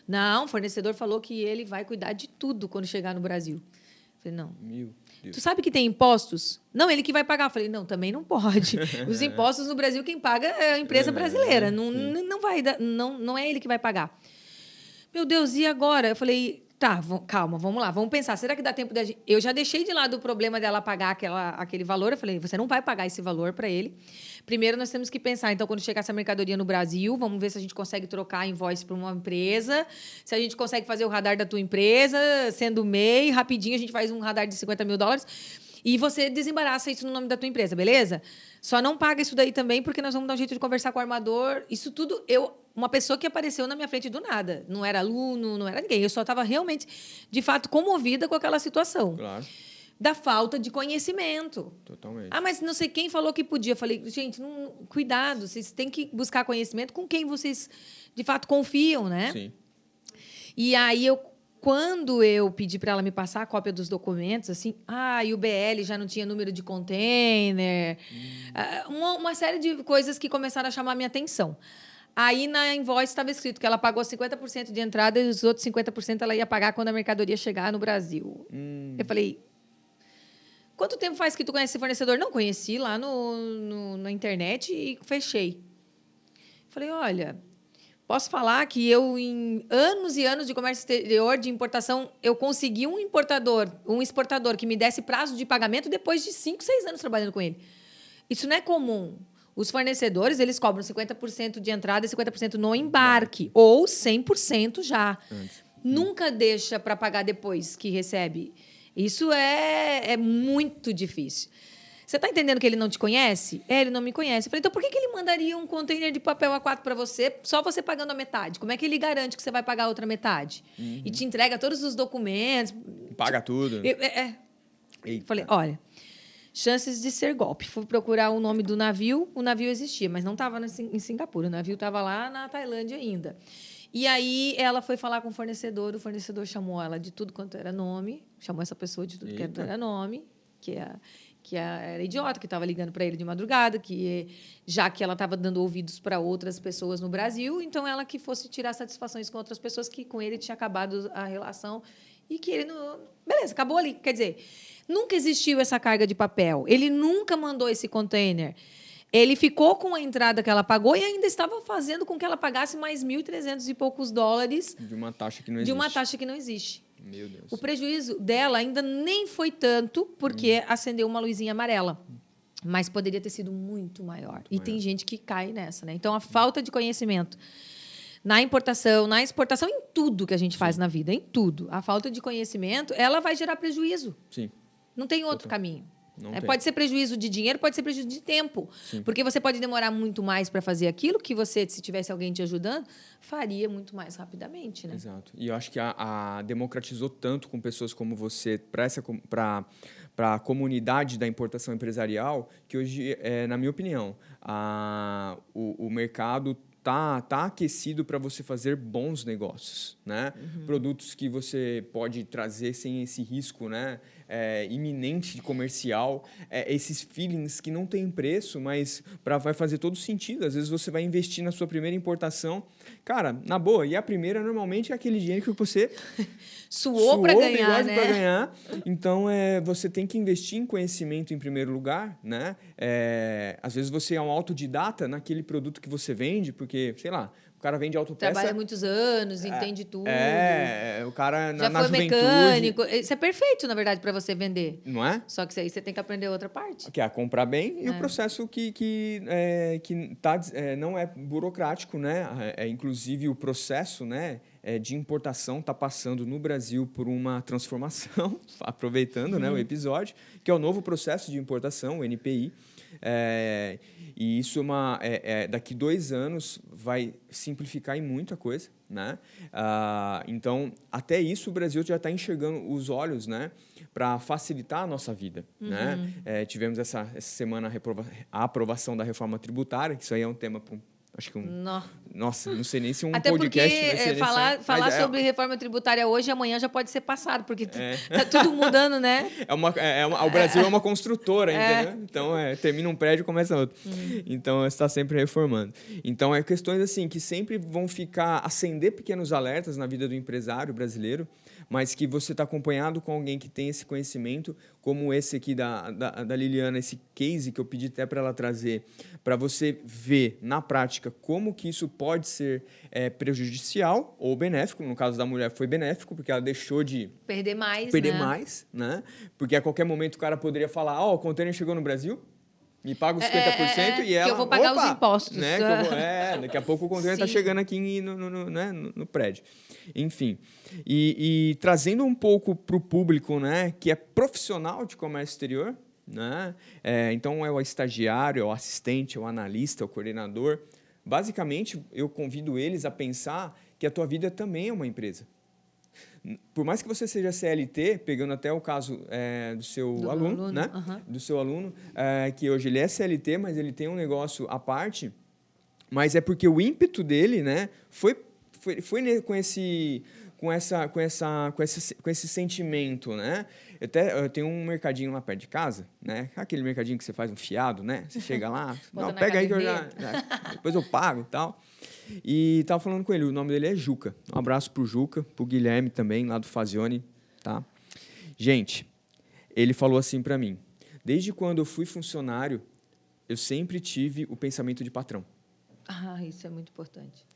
[SPEAKER 2] Não, o fornecedor falou que ele vai cuidar de tudo quando chegar no Brasil. Eu falei, não.
[SPEAKER 1] Meu Deus.
[SPEAKER 2] Tu sabe que tem impostos? Não, ele que vai pagar. Eu falei, não, também não pode. Os impostos no Brasil, quem paga é a empresa brasileira. Não vai dar, não é ele que vai pagar. Meu Deus, e agora? Eu falei, tá, calma, vamos lá, vamos pensar. Será que dá tempo da gente... Eu já deixei de lado o problema dela pagar aquele valor. Eu falei, você não vai pagar esse valor para ele. Primeiro, nós temos que pensar, então, quando chegar essa mercadoria no Brasil, vamos ver se a gente consegue trocar a invoice para uma empresa, se a gente consegue fazer o radar da tua empresa, sendo MEI, rapidinho a gente faz um radar de $50 mil e você desembaraça isso no nome da tua empresa, beleza? Só não paga isso daí também, porque nós vamos dar um jeito de conversar com o armador. Isso tudo, uma pessoa que apareceu na minha frente do nada. Não era aluno, não era ninguém. Eu só estava realmente, de fato, comovida com aquela situação.
[SPEAKER 1] Claro.
[SPEAKER 2] Da falta de conhecimento.
[SPEAKER 1] Totalmente.
[SPEAKER 2] Ah, mas não sei quem falou que podia. Eu falei, gente, cuidado, vocês têm que buscar conhecimento com quem vocês, de fato, confiam, né?
[SPEAKER 1] Sim.
[SPEAKER 2] E aí, quando eu pedi para ela me passar a cópia dos documentos, assim, e o BL já não tinha número de container, uma série de coisas que começaram a chamar a minha atenção. Aí, na invoice, estava escrito que ela pagou 50% de entrada e os outros 50% ela ia pagar quando a mercadoria chegar no Brasil. Eu falei, quanto tempo faz que tu conhece esse fornecedor? Não, conheci lá na internet e fechei. Falei, olha... Posso falar que eu, em anos e anos de comércio exterior, de importação, eu consegui um exportador que me desse prazo de pagamento depois de 5, 6 anos trabalhando com ele. Isso não é comum. Os fornecedores, eles cobram 50% de entrada e 50% no embarque, ou 100% já. Nunca deixa para pagar depois que recebe. Isso é muito difícil. Você está entendendo que ele não te conhece? Ele não me conhece. Eu falei, então por que ele mandaria um container de papel A4 para você, só você pagando a metade? Como é que ele garante que você vai pagar a outra metade? E te entrega todos os documentos.
[SPEAKER 1] Paga tudo.
[SPEAKER 2] Falei, olha, chances de ser golpe. Fui procurar o nome do navio, o navio existia, mas não estava em Singapura, o navio estava lá na Tailândia ainda. E aí ela foi falar com o fornecedor chamou ela de tudo quanto era nome, chamou essa pessoa de tudo quanto era nome, que era idiota, que estava ligando para ele de madrugada, já que ela estava dando ouvidos para outras pessoas no Brasil, então ela que fosse tirar satisfações com outras pessoas, que com ele tinha acabado a relação e que ele não... Beleza, acabou ali. Quer dizer, nunca existiu essa carga de papel. Ele nunca mandou esse container. Ele ficou com a entrada que ela pagou e ainda estava fazendo com que ela pagasse mais $1.300 e poucos
[SPEAKER 1] de uma taxa que não existe.
[SPEAKER 2] De uma taxa que não existe.
[SPEAKER 1] Meu Deus.
[SPEAKER 2] O prejuízo dela ainda nem foi tanto, porque acendeu uma luzinha amarela. Mas poderia ter sido muito maior. E tem gente que cai nessa, né? Então, a falta de conhecimento na importação, na exportação, em tudo que a gente faz na vida, em tudo. A falta de conhecimento, ela vai gerar prejuízo.
[SPEAKER 1] Sim.
[SPEAKER 2] Não tem outro caminho.
[SPEAKER 1] Tem.
[SPEAKER 2] Pode ser prejuízo de dinheiro, pode ser prejuízo de tempo. Sim. Porque você pode demorar muito mais para fazer aquilo que você, se tivesse alguém te ajudando, faria muito mais rapidamente, né?
[SPEAKER 1] Exato. E eu acho que a democratizou tanto com pessoas como você para a comunidade da importação empresarial, que hoje, na minha opinião, o mercado tá aquecido para você fazer bons negócios, né? Produtos que você pode trazer sem esse risco, né? Iminente de comercial, esses feelings que não tem preço, mas vai fazer todo sentido. Às vezes você vai investir na sua primeira importação, cara, na boa, e a primeira normalmente é aquele dinheiro que você
[SPEAKER 2] suou para ganhar, né?
[SPEAKER 1] Pra ganhar. Então, você tem que investir em conhecimento em primeiro lugar, né? Às vezes você é um autodidata naquele produto que você vende, porque, sei lá, o cara vende autopeça...
[SPEAKER 2] Trabalha muitos anos, entende tudo.
[SPEAKER 1] O cara
[SPEAKER 2] já
[SPEAKER 1] na
[SPEAKER 2] foi
[SPEAKER 1] juventude...
[SPEAKER 2] mecânico. Isso é perfeito, na verdade, para você vender.
[SPEAKER 1] Não é?
[SPEAKER 2] Só que isso aí você tem que aprender outra parte.
[SPEAKER 1] Que é comprar bem e o processo que não é burocrático, né? Inclusive, o processo, né, de importação está passando no Brasil por uma transformação, aproveitando né, o episódio, que é o novo processo de importação, o NPI. E isso daqui 2 anos vai simplificar em muita coisa, né? Então, até isso o Brasil já está enxergando os olhos, né, para facilitar a nossa vida. Né? Tivemos essa semana a aprovação da reforma tributária, que isso aí é um tema para acho que nossa, não sei nem se
[SPEAKER 2] até
[SPEAKER 1] podcast
[SPEAKER 2] porque
[SPEAKER 1] vai ser
[SPEAKER 2] falar sobre reforma tributária hoje e amanhã já pode ser passado, porque tá tudo mudando, né?
[SPEAKER 1] O Brasil é uma construtora, entendeu? Então, termina um prédio e começa outro. Então, está sempre reformando. Então, questões assim que sempre vão acender pequenos alertas na vida do empresário brasileiro, mas que você está acompanhado com alguém que tem esse conhecimento, como esse aqui da Liliana, esse case que eu pedi até para ela trazer, para você ver na prática como que isso pode ser prejudicial ou benéfico. No caso da mulher foi benéfico, porque ela deixou de
[SPEAKER 2] perder mais,
[SPEAKER 1] né? Porque a qualquer momento o cara poderia falar, o container chegou no Brasil, me paga os 50% e ela...
[SPEAKER 2] que eu vou pagar os impostos.
[SPEAKER 1] Né? Daqui a pouco o container está chegando aqui no prédio. Enfim. E trazendo um pouco para o público, né, que é profissional de comércio exterior, né? Então, é o estagiário, é o assistente, é o analista, é o coordenador. Basicamente, eu convido eles a pensar que a tua vida também é uma empresa. Por mais que você seja CLT, pegando até o caso do seu aluno, né? Do seu aluno, que hoje ele é CLT, mas ele tem um negócio à parte, mas é porque o ímpeto dele, né, foi com esse sentimento, né? Eu tenho um mercadinho lá perto de casa, né? Aquele mercadinho que você faz um fiado, né? Você chega lá, não, pega aí que eu depois eu pago e tal. E estava falando com ele, o nome dele é Juca. Um abraço pro Juca, pro Guilherme também, lá do Fazione, tá? Gente, ele falou assim para mim, desde quando eu fui funcionário, eu sempre tive o pensamento de patrão.
[SPEAKER 2] Isso é muito importante.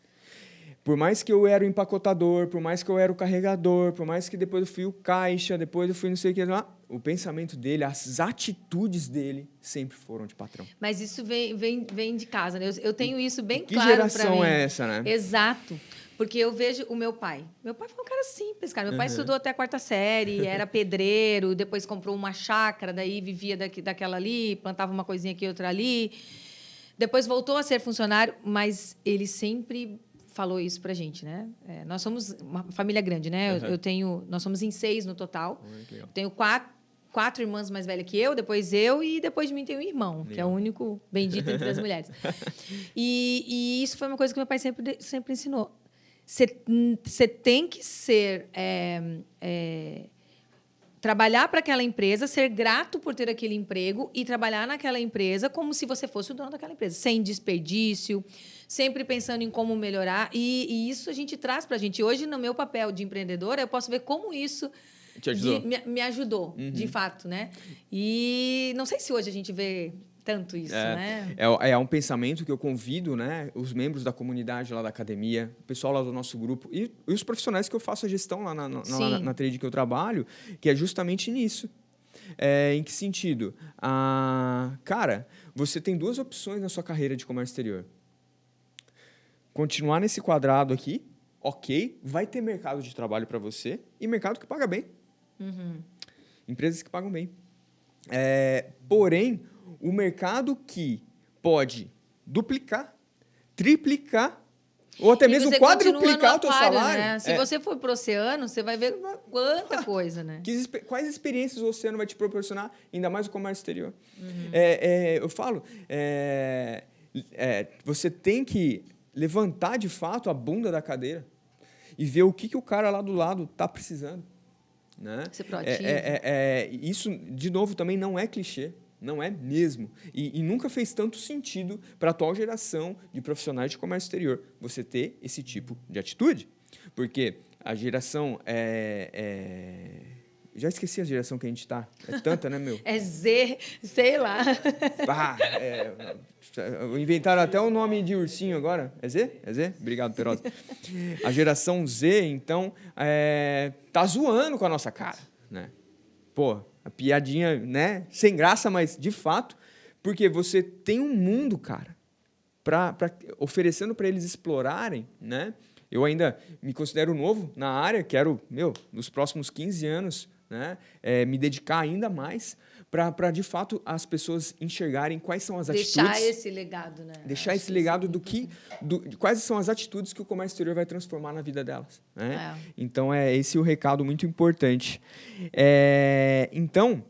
[SPEAKER 1] Por mais que eu era o empacotador, por mais que eu era o carregador, por mais que depois eu fui o caixa, depois eu fui não sei o que lá, o pensamento dele, as atitudes dele sempre foram de patrão.
[SPEAKER 2] Mas isso vem de casa, né? Eu tenho isso bem
[SPEAKER 1] que
[SPEAKER 2] claro para mim.
[SPEAKER 1] Que geração é essa, né?
[SPEAKER 2] Exato. Porque eu vejo o meu pai. Meu pai foi um cara simples, cara. Meu pai estudou até a 4ª série, era pedreiro, depois comprou uma chácara, daí vivia daquela ali, plantava uma coisinha aqui, outra ali. Depois voltou a ser funcionário, mas ele sempre falou isso pra gente, né? Nós somos uma família grande, né? Nós somos em 6 no total. Eu tenho 4 irmãs mais velhas que eu, depois eu, e depois de mim tem um irmão, que é o único bendito entre as mulheres. E isso foi uma coisa que meu pai sempre ensinou. Você tem que trabalhar para aquela empresa, ser grato por ter aquele emprego e trabalhar naquela empresa como se você fosse o dono daquela empresa, sem desperdício, sempre pensando em como melhorar. E isso a gente traz para a gente. Hoje, no meu papel de empreendedora, eu posso ver como isso me ajudou, de fato, né? E não sei se hoje a gente vê tanto isso, né?
[SPEAKER 1] É um pensamento que eu convido, né, os membros da comunidade lá da academia, o pessoal lá do nosso grupo e os profissionais que eu faço a gestão lá na trade que eu trabalho, que é justamente nisso. Em que sentido? Cara, você tem 2 opções na sua carreira de comércio exterior. Continuar nesse quadrado aqui, ok, vai ter mercado de trabalho para você e mercado que paga bem. Empresas que pagam bem. Porém, o mercado que pode duplicar, triplicar ou até mesmo quadruplicar o teu salário.
[SPEAKER 2] Né? Se você for para o oceano, você vai ver quanta coisa, né?
[SPEAKER 1] Quais experiências o oceano vai te proporcionar, ainda mais o comércio exterior. Eu falo, você tem que levantar de fato a bunda da cadeira e ver o que o cara lá do lado está precisando. Né?
[SPEAKER 2] Ser proativo.
[SPEAKER 1] Isso, de novo, também não é clichê. Não é mesmo. E nunca fez tanto sentido para a atual geração de profissionais de comércio exterior você ter esse tipo de atitude. Porque a geração já esqueci a geração que a gente está. É tanta, né, meu?
[SPEAKER 2] É Z, sei lá.
[SPEAKER 1] Inventaram até o nome de ursinho agora. É Z? É Z? Obrigado, Perosa. A geração Z, então, tá zoando com a nossa cara, né? Pô, a piadinha, né? Sem graça, mas de fato, porque você tem um mundo, cara, oferecendo para eles explorarem, né? Eu ainda me considero novo na área, quero, nos próximos 15 anos, né, me dedicar ainda mais para, de fato, as pessoas enxergarem quais são as atitudes.
[SPEAKER 2] Deixar esse legado, né?
[SPEAKER 1] Deixar esse legado de quais são as atitudes que o comércio exterior vai transformar na vida delas. Né? Então, esse é o recado muito importante. Então,